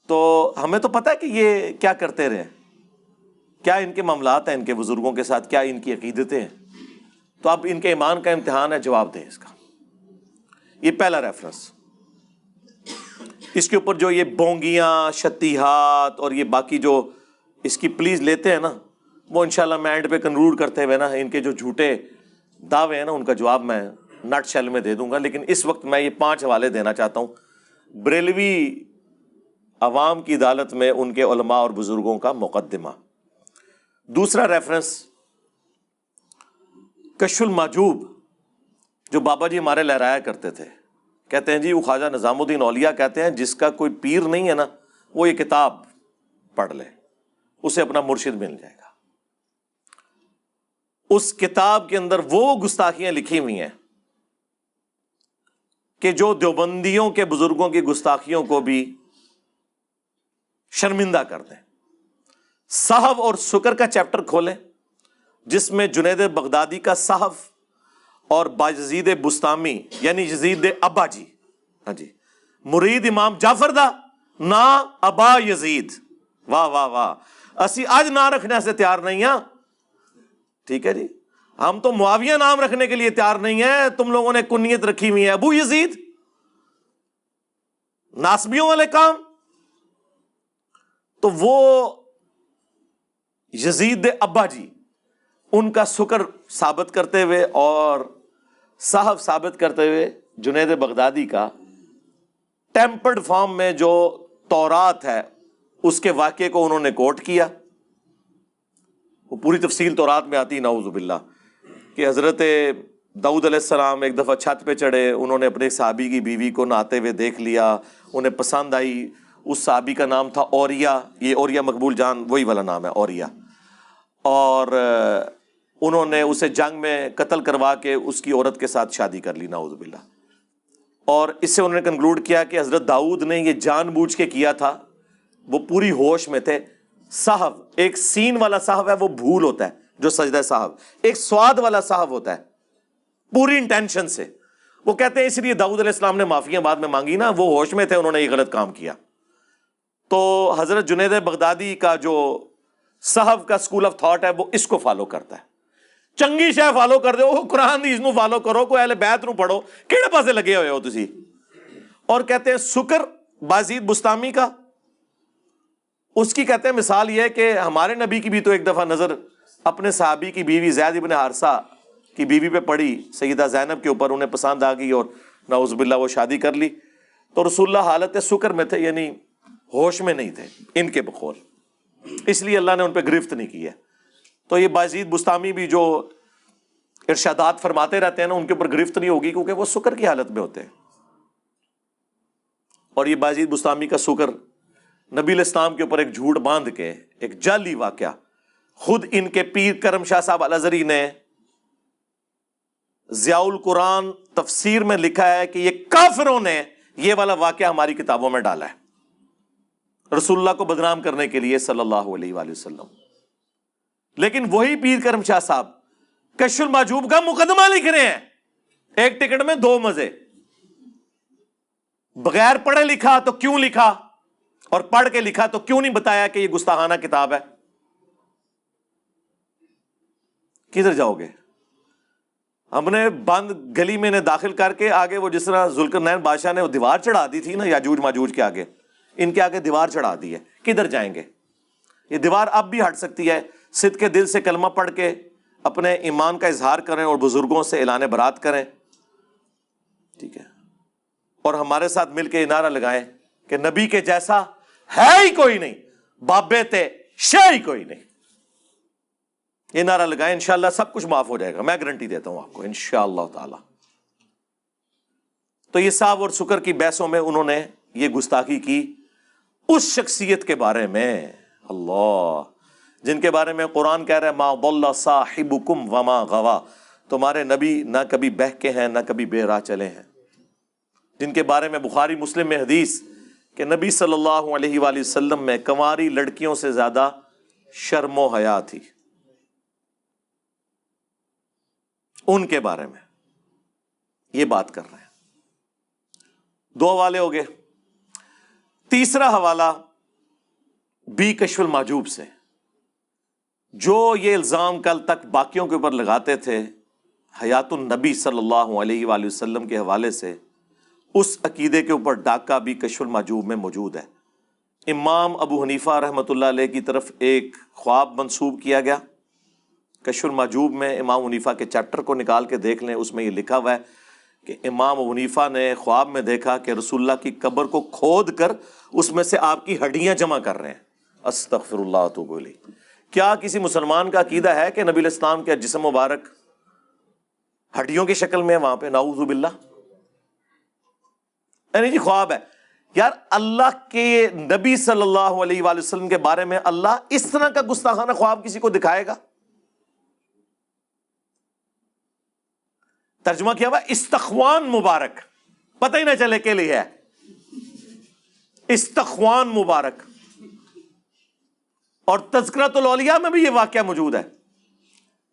تو ہمیں تو پتہ ہے کہ یہ کیا کرتے رہے, کیا ان کے معاملات ہیں ان کے بزرگوں کے ساتھ, کیا ان کی عقیدتیں ہیں. تو اب ان کے ایمان کا امتحان ہے, جواب دیں اس کا. یہ پہلا ریفرنس. اس کے اوپر جو یہ بونگیاں شتیہات اور یہ باقی جو اس کی پلیز لیتے ہیں نا, وہ انشاءاللہ میں اینڈ پہ کنکلوڈ کرتے ہوئے نا ان کے جو جھوٹے دعوے ہیں نا ان کا جواب میں نٹ شیل میں دے دوں گا. لیکن اس وقت میں یہ 5 حوالے دینا چاہتا ہوں بریلوی عوام کی عدالت میں ان کے علماء اور بزرگوں کا مقدمہ. دوسرا ریفرنس کشف المحجوب جو بابا جی ہمارے لہرایا کرتے تھے. کہتے ہیں جی وہ خواجہ نظام الدین اولیاء کہتے ہیں جس کا کوئی پیر نہیں ہے نا وہ یہ کتاب پڑھ لے, اسے اپنا مرشد مل جائے گا. اس کتاب کے اندر وہ گستاخیاں لکھی ہوئی ہیں کہ جو دیوبندیوں کے بزرگوں کی گستاخیوں کو بھی شرمندہ کر دیں. صحف اور سکر کا چیپٹر کھولیں جس میں جنید بغدادی کا صحف اور بایزید بستامی یعنی یزید ابا جی, ہاں جی, مرید امام جعفر دا نا ابا یزید, واہ واہ واہ, اسی آج نام رکھنے سے تیار نہیں ہیں, ٹھیک ہے جی. ہم تو معاویہ نام رکھنے کے لیے تیار نہیں ہیں, تم لوگوں نے کنیت رکھی ہوئی ہے ابو یزید, ناسبیوں والے کام. تو وہ یزید ابا جی ان کا سکر ثابت کرتے ہوئے اور صحف ثابت کرتے ہوئے جنید بغدادی کا ٹیمپرڈ فارم میں جو تورات ہے اس کے واقعے کو انہوں نے کوٹ کیا. وہ پوری تفصیل تورات میں آتی, نعوذ باللہ, کہ حضرت داؤد علیہ السلام ایک دفعہ چھت پہ چڑھے, انہوں نے اپنے صحابی کی بیوی کو نہاتے ہوئے دیکھ لیا, انہیں پسند آئی. اس صحابی کا نام تھا اوریا, یہ اوریا مقبول جان وہی والا نام ہے اوریا, اور انہوں نے اسے جنگ میں قتل کروا کے اس کی عورت کے ساتھ شادی کر لی, نعوذ باللہ. اور اس سے انہوں نے کنکلوڈ کیا کہ حضرت داؤد نے یہ جان بوجھ کے کیا تھا, وہ پوری ہوش میں تھے. صحف ایک سین والا صحف ہے وہ بھول ہوتا ہے جو سجدہ صحف, ایک سواد والا صحف ہوتا ہے پوری انٹینشن سے. وہ کہتے ہیں اس لیے داؤد علیہ السلام نے معافیاں بعد میں مانگی نا, وہ ہوش میں تھے, انہوں نے یہ غلط کام کیا. تو حضرت جنید بغدادی کا جو صحف کا اسکول آف تھاٹ ہے وہ اس کو فالو کرتا ہے. چنگی شے فالو کر دو, قرآن حدیث نو فالو کرو, کوئی اہل بیت نو پڑھو, کیڑے پاسے لگے ہوئے ہو تسی. اور کہتے ہیں سکر بازید بستامی کا, اس کی کہتے ہیں مثال یہ ہے کہ ہمارے نبی کی بھی تو ایک دفعہ نظر اپنے صحابی کی بیوی زید ابن حارثہ کی بیوی پہ پڑی, سیدہ زینب کے اوپر, انہیں پسند آ گئی اور نعوذ باللہ وہ شادی کر لی. تو رسول اللہ حالت سکر میں تھے, یعنی ہوش میں نہیں تھے ان کے بقول, اس لیے اللہ نے ان پہ گرفت نہیں کی ہے. تو یہ بازید بستامی بھی جو ارشادات فرماتے رہتے ہیں نا ان کے اوپر گرفت نہیں ہوگی کیونکہ وہ سکر کی حالت میں ہوتے ہیں. اور یہ بازید بستامی کا سکر نبی علیہ السلام کے اوپر ایک جھوٹ باندھ کے ایک جعلی واقعہ, خود ان کے پیر کرم شاہ صاحب الازہری نے ضیاء القرآن تفسیر میں لکھا ہے کہ یہ کافروں نے یہ والا واقعہ ہماری کتابوں میں ڈالا ہے رسول اللہ کو بدنام کرنے کے لیے صلی اللہ علیہ وآلہ وسلم. لیکن وہی پیر کرم شاہ صاحب کشف المحجوب کا مقدمہ لکھ رہے ہیں, ایک ٹکٹ میں 2 مزے. بغیر پڑھے لکھا تو کیوں لکھا, اور پڑھ کے لکھا تو کیوں نہیں بتایا کہ یہ گستاخانہ کتاب ہے. کدھر جاؤ گے؟ ہم نے بند گلی میں انہیں داخل کر کے آگے وہ جس طرح ذوالقرنین بادشاہ نے وہ دیوار چڑھا دی تھی نا یاجوج ماجوج کے آگے، ان کے آگے دیوار چڑھا دی ہے. کدھر جائیں گے؟ یہ دیوار اب بھی ہٹ سکتی ہے. صدق کے دل سے کلمہ پڑھ کے اپنے ایمان کا اظہار کریں اور بزرگوں سے اعلان برات کریں، ٹھیک ہے، اور ہمارے ساتھ مل کے یہ نعرہ لگائیں کہ نبی کے جیسا ہے ہی کوئی نہیں، بابے تے شے ہی کوئی نہیں. یہ نعرہ لگائیں، انشاءاللہ سب کچھ معاف ہو جائے گا، میں گارنٹی دیتا ہوں آپ کو انشاءاللہ تعالی. تو یہ صاحب اور سکر کی بحثوں میں انہوں نے یہ گستاخی کی اس شخصیت کے بارے میں، اللہ، جن کے بارے میں قرآن کہہ رہا ہے ما ضل صاحبکم وما غوا، تمہارے نبی نہ کبھی بہکے ہیں نہ کبھی بے راہ چلے ہیں، جن کے بارے میں بخاری مسلم میں حدیث کہ نبی صلی اللہ علیہ وآلہ وسلم میں کنواری لڑکیوں سے زیادہ شرم و حیا تھی. ان کے بارے میں یہ بات کر رہے ہیں. 2 حوالے ہو گئے. تیسرا حوالہ بی کشف المحجوب سے، جو یہ الزام کل تک باقیوں کے اوپر لگاتے تھے حیات النبی صلی اللہ علیہ وآلہ وسلم کے حوالے سے، اس عقیدے کے اوپر ڈاکہ بھی کشف المحجوب میں موجود ہے. امام ابو حنیفہ رحمۃ اللہ علیہ کی طرف ایک خواب منسوب کیا گیا. کشف المحجوب میں امام حنیفہ کے چیپٹر کو نکال کے دیکھ لیں، اس میں یہ لکھا ہوا ہے کہ امام ابو حنیفہ نے خواب میں دیکھا کہ رسول اللہ کی قبر کو کھود کر اس میں سے آپ کی ہڈیاں جمع کر رہے ہیں. استغفر اللہ واتوب الیہ. کیا کسی مسلمان کا عقیدہ ہے کہ نبی علیہ السلام کے جسم مبارک ہڈیوں کی شکل میں ہے وہاں پہ؟ نعوذ باللہ. یعنی جی خواب ہے. یار اللہ کے نبی صلی اللہ علیہ وآلہ وسلم کے بارے میں اللہ اس طرح کا گستاخانہ خواب کسی کو دکھائے گا؟ ترجمہ کیا ہوا استخوان مبارک، پتہ ہی نہ چلے کے لیے ہے استخوان مبارک. اور تذکرۃ الاولیاء میں بھی یہ واقعہ موجود ہے،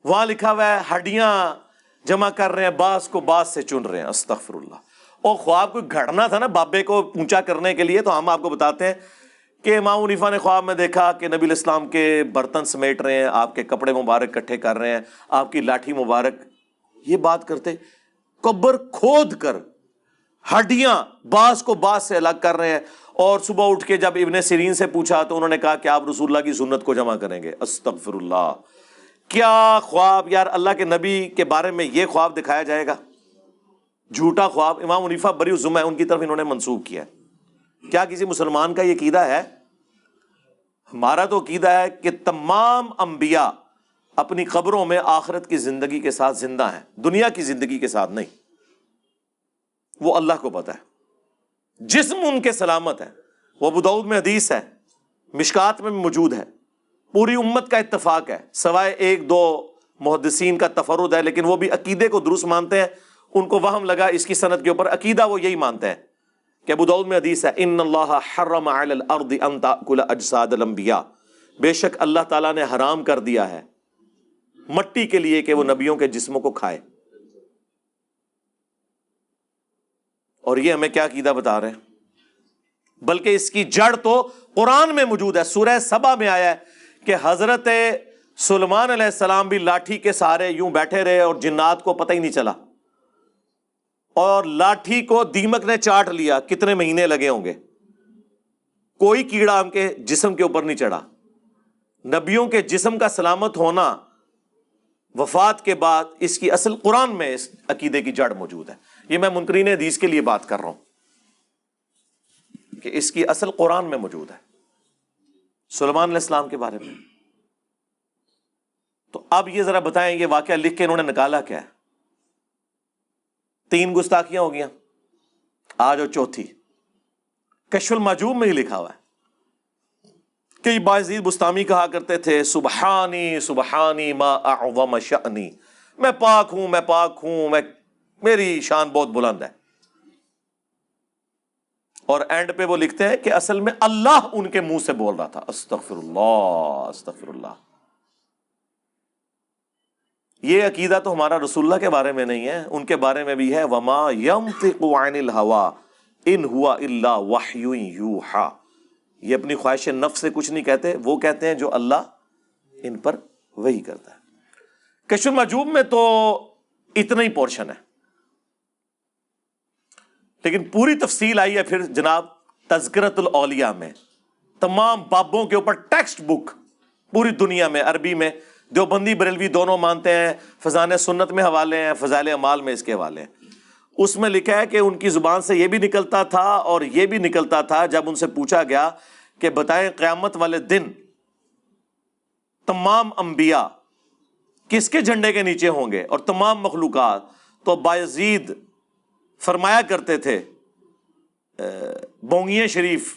وہاں لکھا ہوا ہے ہڈیاں جمع کر رہے ہیں، باس کو باس سے چن رہے ہیں. استغفر اللہ. اور خواب کوئی گھڑنا تھا نا بابے کو اونچا کرنے کے لیے، تو ہم آپ کو بتاتے ہیں کہ امام حنیفہ نے خواب میں دیکھا کہ نبی علیہ السلام کے برتن سمیٹ رہے ہیں، آپ کے کپڑے مبارک اکٹھے کر رہے ہیں، آپ کی لاٹھی مبارک. یہ بات کرتے قبر کھود کر ہڈیاں باس کو باس سے الگ کر رہے ہیں. اور صبح اٹھ کے جب ابن سیرین سے پوچھا تو انہوں نے کہا کہ آپ رسول اللہ کی سنت کو جمع کریں گے. استغفر اللہ. کیا خواب یار اللہ کے نبی کے بارے میں یہ خواب دکھایا جائے گا؟ جھوٹا خواب. امام حنیفہ بری الذمہ ہے، ان کی طرف انہوں نے منسوب کیا. کیا کسی مسلمان کا یہ عقیدہ ہے؟ ہمارا تو عقیدہ ہے کہ تمام انبیاء اپنی قبروں میں آخرت کی زندگی کے ساتھ زندہ ہیں، دنیا کی زندگی کے ساتھ نہیں. وہ اللہ کو پتہ ہے. جسم ان کے سلامت ہے. وہ ابو داؤد میں حدیث ہے، مشکات میں موجود ہے، پوری امت کا اتفاق ہے، سوائے 1-2 محدثین کا تفرد ہے، لیکن وہ بھی عقیدے کو درست مانتے ہیں. ان کو وہم لگا اس کی سند کے اوپر، عقیدہ وہ یہی مانتے ہیں کہ ابو داؤد میں حدیث ہے ان اللہ حرم علی الارض ان تاکل اجساد الانبیاء، بے شک اللہ تعالیٰ نے حرام کر دیا ہے مٹی کے لیے کہ وہ نبیوں کے جسموں کو کھائے. اور یہ ہمیں کیا عقیدہ بتا رہے ہیں؟ بلکہ اس کی جڑ تو قرآن میں موجود ہے. سورہ سبا میں آیا ہے کہ حضرت سلیمان علیہ السلام بھی لاٹھی کے سہارے یوں بیٹھے رہے اور جنات کو پتہ ہی نہیں چلا، اور لاٹھی کو دیمک نے چاٹ لیا. کتنے مہینے لگے ہوں گے، کوئی کیڑا ان کے جسم کے اوپر نہیں چڑھا. نبیوں کے جسم کا سلامت ہونا وفات کے بعد اس کی اصل قرآن میں اس عقیدے کی جڑ موجود ہے. یہ میں منکرین حدیث کے لیے بات کر رہا ہوں کہ اس کی اصل قرآن میں موجود ہے سلیمان علیہ السلام کے بارے میں. تو اب یہ ذرا بتائیں یہ واقعہ لکھ کے انہوں نے نکالا کیا ہے؟ 3 گستاخیاں ہو گیا، آج اور چوتھی. کشف المحجوب میں ہی لکھا ہوا ہے کہ باعزید بستامی کہا کرتے تھے سبحانی سبحانی ما اعظم شأنی، میں پاک ہوں، میں پاک ہوں، میری شان بہت بلند ہے. اور اینڈ پہ وہ لکھتے ہیں کہ اصل میں اللہ ان کے منہ سے بول رہا تھا. استغفر اللہ استغفر اللہ. یہ عقیدہ تو ہمارا رسول اللہ کے بارے میں نہیں ہے، ان کے بارے میں بھی ہے وما ينطق عن الهوى ان هو الا وحی یوحى. یہ اپنی خواہش نفس سے کچھ نہیں کہتے، وہ کہتے ہیں جو اللہ ان پر وحی کرتا ہے. کشف المحجوب میں تو اتنا ہی پورشن ہے. لیکن پوری تفصیل آئی ہے پھر جناب تذکرۃ الاولیاء میں. تمام بابوں کے اوپر ٹیکسٹ بک پوری دنیا میں عربی میں دیوبندی بریلوی دونوں مانتے ہیں. فضائل سنت میں حوالے ہیں, فضائل اعمال میں اس کے حوالے ہیں. اس میں لکھا ہے کہ ان کی زبان سے یہ بھی نکلتا تھا اور یہ بھی نکلتا تھا جب ان سے پوچھا گیا کہ بتائیں قیامت والے دن تمام انبیاء کس کے جھنڈے کے نیچے ہوں گے اور تمام مخلوقات, تو بایزید فرمایا کرتے تھے بونگیے شریف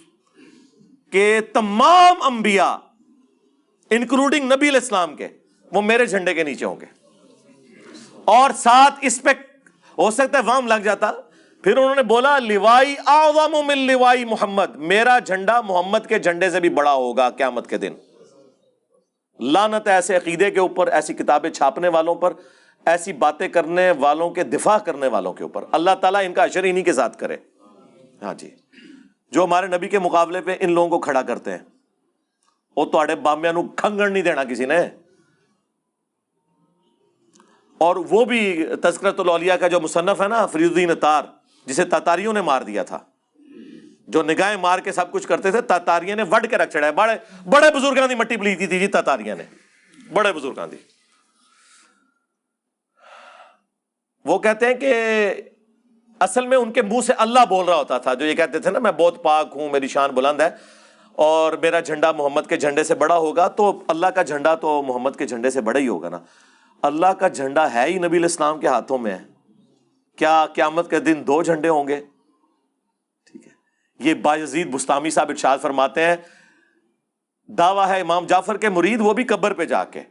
کہ تمام انبیاء انکلوڈنگ نبی علیہ السلام کے وہ میرے جھنڈے کے نیچے ہوں گے. اور ساتھ اس پہ ہو سکتا ہے وام لگ جاتا, پھر انہوں نے بولا لوائی اعظم من لوائی محمد, میرا جھنڈا محمد کے جھنڈے سے بھی بڑا ہوگا قیامت کے دن. لعنت ایسے عقیدے کے اوپر, ایسی کتابیں چھاپنے والوں پر, ایسی باتیں کرنے والوں کے دفاع کرنے والوں کے اوپر. اللہ تعالیٰ ان کا اشر انہی کے ساتھ کرے. ہاں جی, جو ہمارے نبی کے مقابلے پہ ان لوگوں کو کھڑا کرتے ہیں وہ تواڈے بامبیاں نو کھنگن نہیں دینا کسی نے. اور وہ بھی تذکرۃ الاولیاء کا جو مصنف ہے نا فرید الدین اتار, جسے تاتاریوں نے مار دیا تھا, جو نگاہیں مار کے سب کچھ کرتے تھے, تاتاریوں نے وڈ کے رکھ چڑھا ہے. بڑے بزرگاں دی مٹی پلیتی تھی جی تاتاریوں نے, بڑے بزرگاں دی. وہ کہتے ہیں کہ اصل میں ان کے منہ سے اللہ بول رہا ہوتا تھا, جو یہ کہتے تھے نا میں بہت پاک ہوں, میری شان بلند ہے اور میرا جھنڈا محمد کے جھنڈے سے بڑا ہوگا. تو اللہ کا جھنڈا تو محمد کے جھنڈے سے بڑا ہی ہوگا نا. اللہ کا جھنڈا ہے ہی نبی علیہ السلام کے ہاتھوں میں ہے. کیا قیامت کے دن دو جھنڈے ہوں گے؟ ٹھیک ہے, یہ بایزید بستامی صاحب ارشاد فرماتے ہیں, دعویٰ ہے امام جعفر کے مرید, وہ بھی قبر پہ جا کے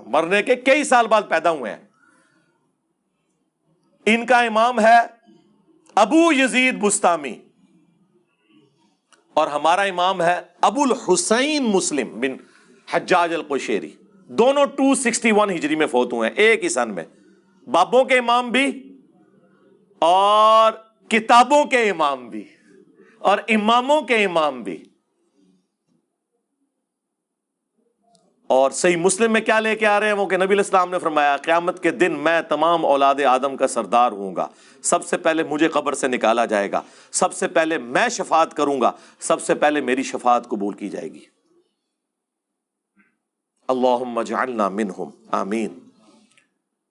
مرنے کے کئی سال بعد پیدا ہوئے ہیں. ان کا امام ہے ابو یزید بستامی اور ہمارا امام ہے ابو الحسین مسلم بن حجاج القشیری. دونوں 261 ہجری میں فوت ہوئے ہیں, ایک ہی سن میں. بابوں کے امام بھی اور کتابوں کے امام بھی اور اماموں کے امام بھی. اور صحیح مسلم میں کیا لے کے آ رہے ہیں وہ کہ نبی علیہ السلام نے فرمایا قیامت کے دن میں تمام اولاد آدم کا سردار ہوں گا, سب سے پہلے مجھے قبر سے نکالا جائے گا, سب سے پہلے میں شفاعت کروں گا, سب سے پہلے میری شفاعت قبول کی جائے گی. اللہم اجعلنا منہم آمین.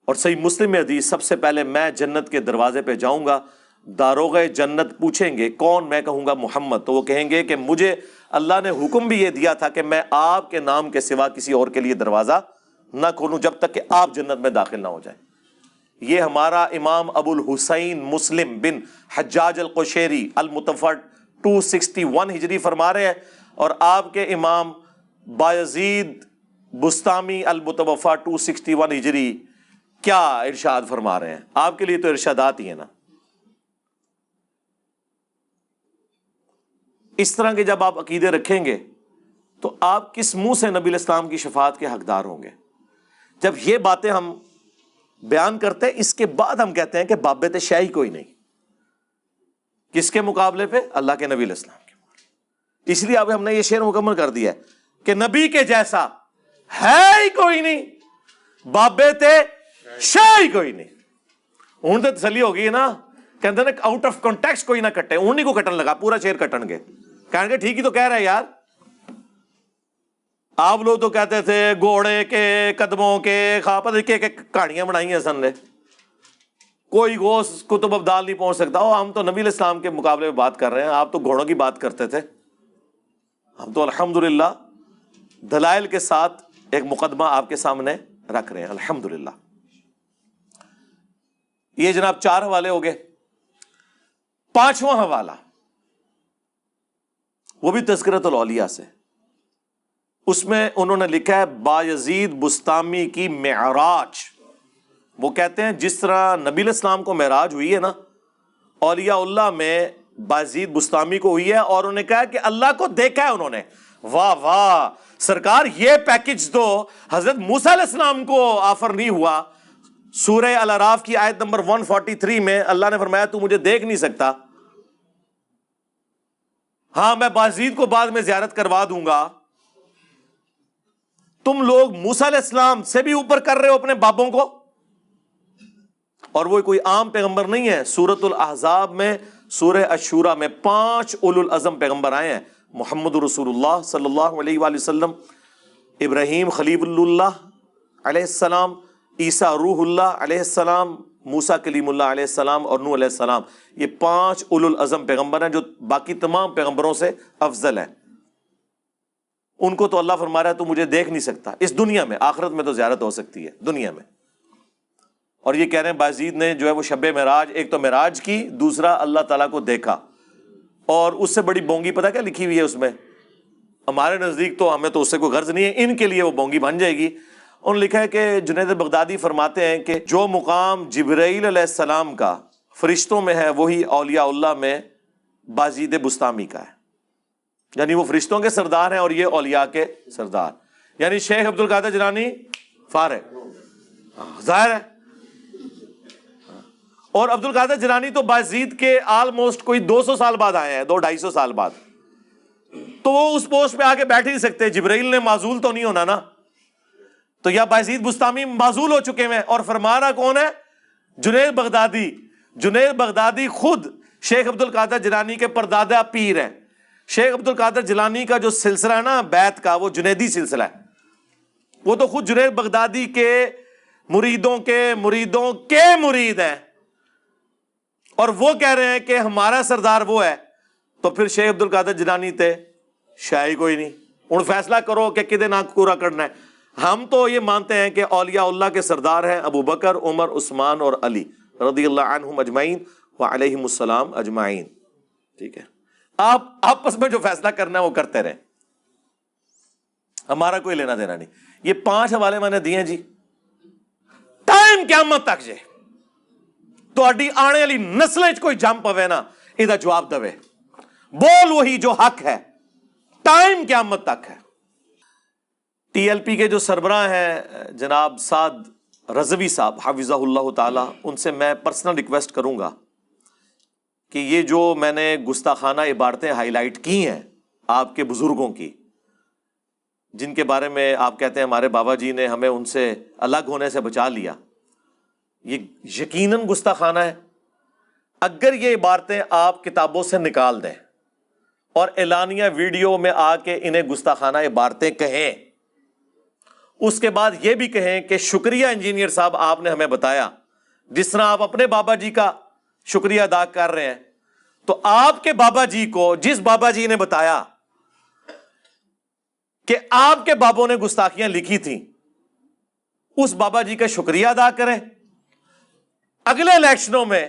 اور صحیح مسلم میں حدیث, سب سے پہلے میں جنت کے دروازے پہ جاؤں گا, داروغ جنت پوچھیں گے کون, میں کہوں گا محمد, تو وہ کہیں گے کہ مجھے اللہ نے حکم بھی یہ دیا تھا کہ میں آپ کے نام کے سوا کسی اور کے لیے دروازہ نہ کھولوں جب تک کہ آپ جنت میں داخل نہ ہو جائیں. یہ ہمارا امام ابو الحسین مسلم بن حجاج القشیری المتوفی 261 ہجری فرما رہے ہیں, اور آپ کے امام بایزید بستامی المتوفی 261 ہجری کیا ارشاد فرما رہے ہیں. آپ کے لیے تو ارشادات ہی ہیں نا. اس طرح کے جب آپ عقیدے رکھیں گے تو آپ کس منہ سے نبی الاسلام کی شفاعت کے حقدار ہوں گے؟ جب یہ باتیں ہم بیان کرتے ہیں, اس کے بعد ہم کہتے ہیں کہ بابت شیعی کوئی نہیں. کس کے مقابلے پہ؟ اللہ کے نبی علیہ السلام کے. اس لیے اب ہم نے یہ شعر مکمل کر دیا ہے کہ نبی کے جیسا ہے ہی کوئی نہیں, بابت شیعی کوئی نہیں. ہوں تو تسلی ہو گئی نا, کہتے نا آؤٹ آف کانٹیکسٹ کوئی نہ کٹے, انہیں کو کٹن لگا, پورا شعر کٹن گے, کہیں گے ٹھیک ہی تو کہہ رہے یار. آپ لوگ تو کہتے تھے گھوڑے کے قدموں کے خاپت کے کہانیاں بنائی ہیں سن نے, کوئی غوث کتب ابدال نہیں پہنچ سکتا. ہم تو نبی علیہ السلام کے مقابلے میں بات کر رہے ہیں, آپ تو گھوڑوں کی بات کرتے تھے. ہم تو الحمدللہ دلائل کے ساتھ ایک مقدمہ آپ کے سامنے رکھ رہے ہیں الحمدللہ. یہ جناب 4 حوالے ہو گئے. 5واں حوالہ وہ بھی تذکرۃ الاولیاء سے. اس میں انہوں نے لکھا ہے بایزید بستامی کی معراج. وہ کہتے ہیں جس طرح نبی علیہ السلام کو معراج ہوئی ہے نا, اولیاء اللہ میں بایزید بستامی کو ہوئی ہے, اور انہوں نے کہا کہ اللہ کو دیکھا ہے انہوں نے. واہ واہ سرکار, یہ پیکج تو حضرت موسیٰ علیہ السلام کو آفر نہیں ہوا. سورہ الاعراف کی آیت نمبر 143 میں اللہ نے فرمایا تو مجھے دیکھ نہیں سکتا, ہاں میں بایزید کو بعد میں زیارت کروا دوں گا. تم لوگ موسیٰ علیہ السلام سے بھی اوپر کر رہے ہو اپنے بابوں کو. اور وہ کوئی عام پیغمبر نہیں ہے. سورۃ الاحزاب میں سورہ الشورى میں 5 اولو العزم پیغمبر آئے ہیں. محمد رسول اللہ صلی اللہ علیہ وآلہ وسلم، ابراہیم خلیل اللہ علیہ السلام، عیسیٰ روح اللہ علیہ السلام، موسیٰ کلیم اللہ علیہ السلام اور نوح علیہ السلام. یہ 5 اولو العزم پیغمبر ہیں جو باقی تمام پیغمبروں سے افضل ہیں. ان کو تو اللہ فرما رہا ہے تو مجھے دیکھ نہیں سکتا اس دنیا میں، آخرت میں تو زیارت ہو سکتی ہے دنیا میں. اور یہ کہہ رہے ہیں بازید نے جو ہے وہ شب معراج، ایک تو معراج کی، دوسرا اللہ تعالیٰ کو دیکھا. اور اس سے بڑی بونگی پتہ کیا لکھی ہوئی ہے اس میں؟ ہمارے نزدیک تو ہمیں تو اس سے کوئی غرض نہیں ہے، ان کے لیے وہ بونگی بن جائے گی. انہوں نے لکھا ہے کہ جنید بغدادی فرماتے ہیں کہ جو مقام جبرائیل علیہ السلام کا فرشتوں میں ہے وہی اولیاء اللہ میں بازید بستامی کا ہے. یعنی وہ فرشتوں کے سردار ہیں اور یہ اولیاء کے سردار. یعنی شیخ عبد القادر جیلانی فارغ ظاہر ہے. اور عبد القادر جیلانی تو بازید کے آلموسٹ کوئی 200 سال بعد آئے ہیں، 200-250 سال بعد. تو وہ اس پوسٹ پہ آ کے بیٹھ ہی نہیں سکتے. جبرائیل نے معزول تو نہیں ہونا نا. تو یا بازید بستامی معزول ہو چکے ہیں. اور فرما رہا کون ہے؟ جنید بغدادی. جنید بغدادی خود شیخ عبد القادر جیلانی کے پردادا پیر ہیں. شیخ عبد القادر جیلانی کا جو سلسلہ ہے نا بیت کا، وہ جنیدی سلسلہ ہے. وہ تو خود جنید بغدادی کے مریدوں کے مرید ہیں. اور وہ کہہ رہے ہیں کہ ہمارا سردار وہ ہے. تو پھر شیخ عبد القادر جیلانی تے شاہی کوئی نہیں. ہوں فیصلہ کرو کہ کدے نہ پورا کرنا ہے. ہم تو یہ مانتے ہیں کہ اولیاء اللہ کے سردار ہیں ابو بکر، عمر، عثمان اور علی رضی اللہ عنہم اجمعین وعلیہم السلام اجمعین. ٹھیک ہے، آپ آپس میں جو فیصلہ کرنا ہے وہ کرتے رہیں، ہمارا کوئی لینا دینا نہیں. یہ 5 حوالے میں نے دیے جی. ٹائم قیامت تک جے تہاڈی آنے والی نسلیں کوئی جم پوے نا یہ جواب دے، بول وہی جو حق ہے. ٹائم قیامت تک ہے. ٹی ایل پی کے جو سربراہ ہیں جناب سعد رضوی صاحب حفظہ اللہ تعالی، ان سے میں پرسنل ریکویسٹ کروں گا کہ یہ جو میں نے گستاخانہ عبارتیں ہائی لائٹ کی ہیں آپ کے بزرگوں کی، جن کے بارے میں آپ کہتے ہیں ہمارے بابا جی نے ہمیں ان سے الگ ہونے سے بچا لیا، یہ یقیناً گستاخانہ ہے. اگر یہ عبارتیں آپ کتابوں سے نکال دیں اور اعلانیہ ویڈیو میں آ کے انہیں گستاخانہ عبارتیں کہیں، اس کے بعد یہ بھی کہیں کہ شکریہ انجینئر صاحب آپ نے ہمیں بتایا، جس طرح آپ اپنے بابا جی کا شکریہ ادا کر رہے ہیں، تو آپ کے بابا جی کو جس بابا جی نے بتایا کہ آپ کے بابوں نے گستاخیاں لکھی تھیں، اس بابا جی کا شکریہ ادا کریں. اگلے الیکشنوں میں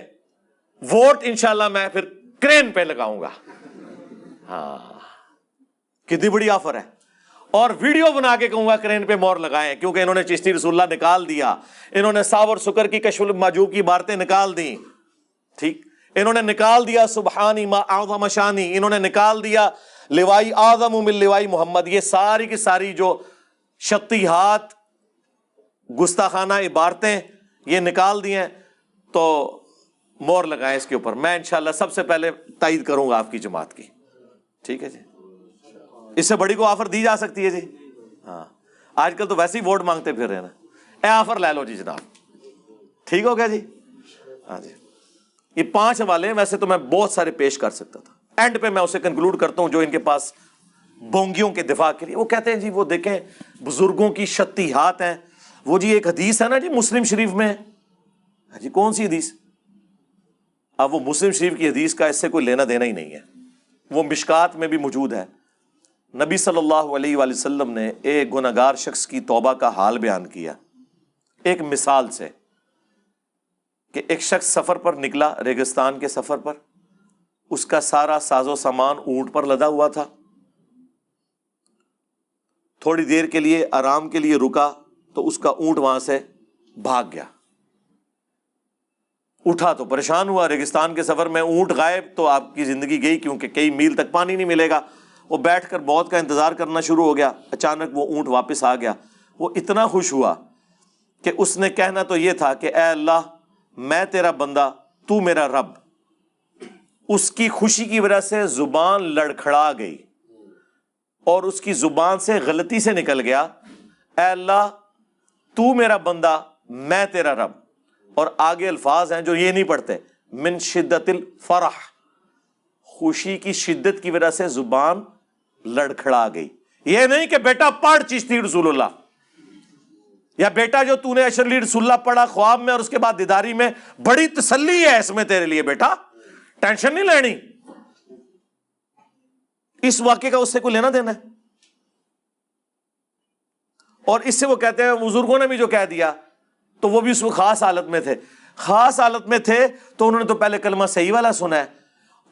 ووٹ انشاءاللہ میں پھر کرین پہ لگاؤں گا. ہاں کتنی بڑی آفر ہے. اور ویڈیو بنا کے کہوں گا کرین پہ مور لگائیں، کیونکہ انہوں نے چشتی رسول اللہ نکال دیا، انہوں نے ساور سکر کی کشف المحجوب کی عبارتیں نکال دیں. ٹھیک، انہوں نے نکال دیا سبحانی ما اعظم شانی، انہوں نے نکال دیا لوائی اعظم من لوائی محمد. یہ ساری کی ساری جو شتیہات گستاخانہ عبارتیں یہ نکال دی ہیں، تو مور لگائیں اس کے اوپر. میں انشاءاللہ سب سے پہلے تائید کروں گا آپ کی جماعت کی. ٹھیک ہے جی، اس سے بڑی کو آفر دی جا سکتی ہے جی. ہاں آج کل تو ویسے ہی ووٹ مانگتے پھر رہے نا، اے آفر لے لو جی جناب. ٹھیک ہو گیا جی. ہاں جی، یہ 5 حوالے ہیں، ویسے تو میں بہت سارے پیش کر سکتا تھا. اینڈ پہ میں اسے کنکلوڈ کرتا ہوں جو ان کے پاس بونگیوں کے دفاع کے لیے. وہ کہتے ہیں جی وہ دیکھیں بزرگوں کی شتیہات ہیں. وہ جی ایک حدیث ہے نا جی مسلم شریف میں. جی کون سی حدیث؟ اب وہ مسلم شریف کی حدیث کا اس سے کوئی لینا دینا ہی نہیں ہے. وہ مشکات میں بھی موجود ہے. نبی صلی اللہ علیہ وآلہ وسلم نے ایک گنہگار شخص کی توبہ کا حال بیان کیا ایک مثال سے، کہ ایک شخص سفر پر نکلا، ریگستان کے سفر پر. اس کا سارا ساز و سامان اونٹ پر لدا ہوا تھا. تھوڑی دیر کے لیے آرام کے لیے رکا تو اس کا اونٹ وہاں سے بھاگ گیا. اٹھا تو پریشان ہوا، ریگستان کے سفر میں اونٹ غائب تو آپ کی زندگی گئی، کیونکہ کئی میل تک پانی نہیں ملے گا. وہ بیٹھ کر موت کا انتظار کرنا شروع ہو گیا. اچانک وہ اونٹ واپس آ گیا. وہ اتنا خوش ہوا کہ اس نے کہنا تو یہ تھا کہ اے اللہ میں تیرا بندہ، تو میرا رب. اس کی خوشی کی وجہ سے زبان لڑکھڑا گئی اور اس کی زبان سے غلطی سے نکل گیا اے اللہ تو میرا بندہ میں تیرا رب. اور آگے الفاظ ہیں جو یہ نہیں پڑھتے، من شدت الفرح، خوشی کی شدت کی وجہ سے زبان لڑکھڑا گئی. یہ نہیں کہ بیٹا پڑھ چشتی رسول اللہ، یا بیٹا جو تو نے اشرلی رسول اللہ پڑھا خواب میں اور اس کے بعد دیداری میں، بڑی تسلی ہے اس میں تیرے لیے بیٹا، ٹینشن نہیں لینی. اس واقعے کا اس سے کوئی لینا دینا ہے؟ اور اس سے وہ کہتے ہیں بزرگوں نے بھی جو کہہ دیا تو وہ بھی اس وقت خاص حالت میں تھے. خاص حالت میں تھے تو انہوں نے تو پہلے کلمہ صحیح والا سنا ہے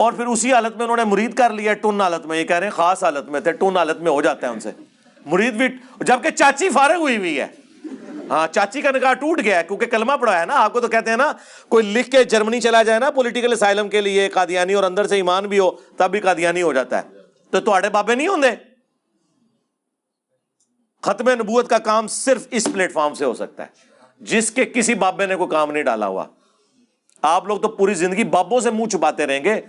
اور پھر اسی حالت میں انہوں نے مرید کر لیا ٹن حالت میں. یہ کہہ رہے ہیں خاص حالت میں تھے، ٹن حالت میں ہو جاتا ہے ان سے مرید بھی، جبکہ چاچی فارغ ہوئی ہے. ہاں چاچی کا نکاح ٹوٹ گیا ہے کیونکہ کلمہ پڑھا ہے نا. آپ کو تو کہتے ہیں نا کوئی لکھ کے جرمنی چلا جائے نا پولیٹیکل اسائلم کے لیے قادیانی اور اندر سے ایمان بھی ہو تب بھی قادیانی ہو جاتا ہے. تو تواڈے بابے نہیں ہوندے. ختم نبوت کا کام صرف اس پلیٹ فارم سے ہو سکتا ہے جس کے کسی بابے نے کوئی کام نہیں ڈالا ہوا. آپ لوگ تو پوری زندگی بابوں سے منہ چھپاتے رہیں گے.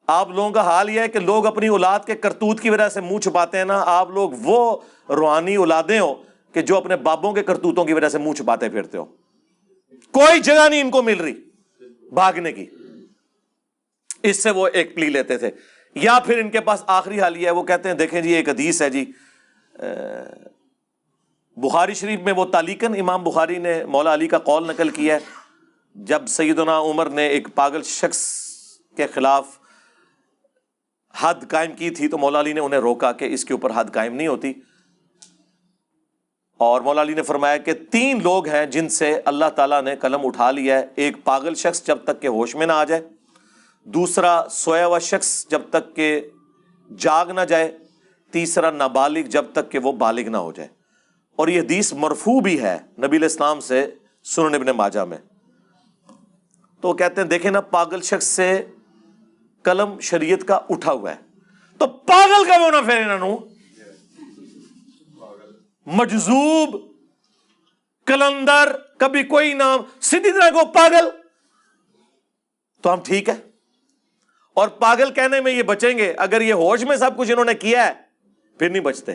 آپ لوگوں کا حال یہ ہے کہ لوگ اپنی اولاد کے کرتوت کی وجہ سے منہ چھپاتے ہیں نا. آپ لوگ وہ روحانی اولادیں ہو کہ جو اپنے بابوں کے کرتوتوں کی وجہ سے منہ چھپاتے پھرتے ہو. کوئی جگہ نہیں ان کو مل رہی بھاگنے کی. اس سے وہ ایک پلی لیتے تھے. یا پھر ان کے پاس آخری حال یہ ہے، وہ کہتے ہیں دیکھیں جی ایک حدیث ہے جی بخاری شریف میں، وہ تعلیقاً امام بخاری نے مولا علی کا قول نقل کیا ہے. جب سیدنا عمر نے ایک پاگل شخص کے خلاف حد قائم کی تھی تو مولا علی نے انہیں روکا کہ اس کے اوپر حد قائم نہیں ہوتی. اور مولا علی نے فرمایا کہ 3 لوگ ہیں جن سے اللہ تعالیٰ نے قلم اٹھا لیا ہے. ایک پاگل شخص جب تک کہ ہوش میں نہ آ جائے، دوسرا سویا ہوا شخص جب تک کہ جاگ نہ جائے، تیسرا نابالغ جب تک کہ وہ بالغ نہ ہو جائے. اور یہ حدیث مرفوع بھی ہے نبی علیہ السلام سے سنن ابن ماجہ میں. تو وہ کہتے ہیں دیکھیں نا پاگل شخص سے قلم شریعت کا اٹھا ہوا ہے تو پاگل کا ہونا پھر انہوں مجذوب کلندر کبھی کوئی نام سیدھی طرح کو پاگل تو ہم ٹھیک ہے. اور پاگل کہنے میں یہ بچیں گے اگر یہ ہوش میں سب کچھ انہوں نے کیا ہے پھر نہیں بچتے.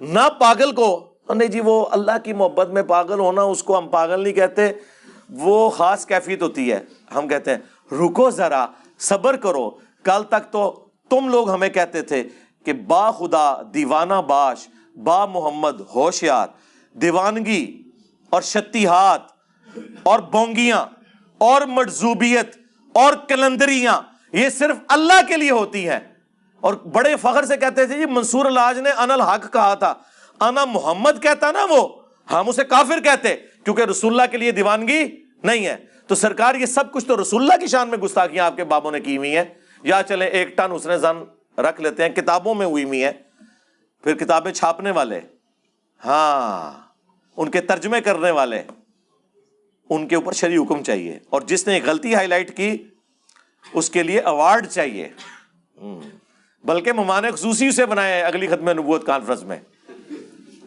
نہ پاگل کو نہیں جی وہ اللہ کی محبت میں پاگل ہونا اس کو ہم پاگل نہیں کہتے، وہ خاص کیفیت ہوتی ہے. ہم کہتے ہیں رکو ذرا صبر کرو، کل تک تو تم لوگ ہمیں کہتے تھے کہ با خدا دیوانہ باش با محمد ہوشیار، دیوانگی اور شتیہات اور بونگیاں اور مجذوبیت اور کلندریاں یہ صرف اللہ کے لیے ہوتی ہیں. اور بڑے فخر سے کہتے تھے جی منصور الحاج نے انا الحق کہا تھا، انا محمد کہتا نا وہ ہم اسے کافر کہتے کیونکہ رسول اللہ کے لیے دیوانگی نہیں ہے. تو سرکار یہ سب کچھ تو رسول اللہ کی شان میں گستاخیاں آپ کے بابوں نے کی ہوئی ہیں. یا چلیں 1 ٹن اس نے زن رکھ لیتے ہیں، کتابوں میں ہوئی ہوئی ہیں، پھر کتابیں چھاپنے والے، ہاں ان کے ترجمے کرنے والے، ان کے اوپر شرعی حکم چاہیے. اور جس نے غلطی ہائی لائٹ کی اس کے لیے ایوارڈ چاہیے. بلکہ مہمان خصوصی سے بنائے اگلی ختم نبوت کانفرنس میں،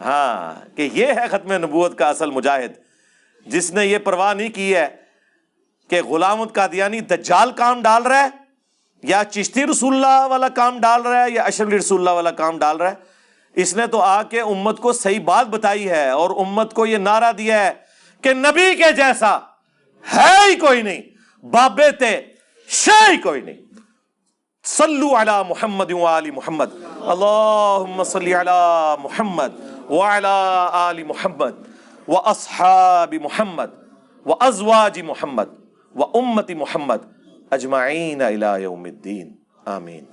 ہاں کہ یہ ہے ختم نبوت کا اصل مجاہد جس نے یہ پرواہ نہیں کی ہے کہ غلام قادیانی دجال کام ڈال رہا ہے یا چشتی رسول اللہ والا کام ڈال رہا ہے یا اشرفی رسول اللہ والا کام ڈال رہا ہے. اس نے تو آ کے امت کو صحیح بات بتائی ہے اور امت کو یہ نعرہ دیا ہے کہ نبی کے جیسا ہے ہی کوئی نہیں، بابے تے شے ہی کوئی نہیں. صلو علی محمد وآل محمد، اللہم صلی علی محمد وعلی آل محمد واصحاب محمد وازواج محمد وامت محمد اجمعین الی یوم الدین. آمین.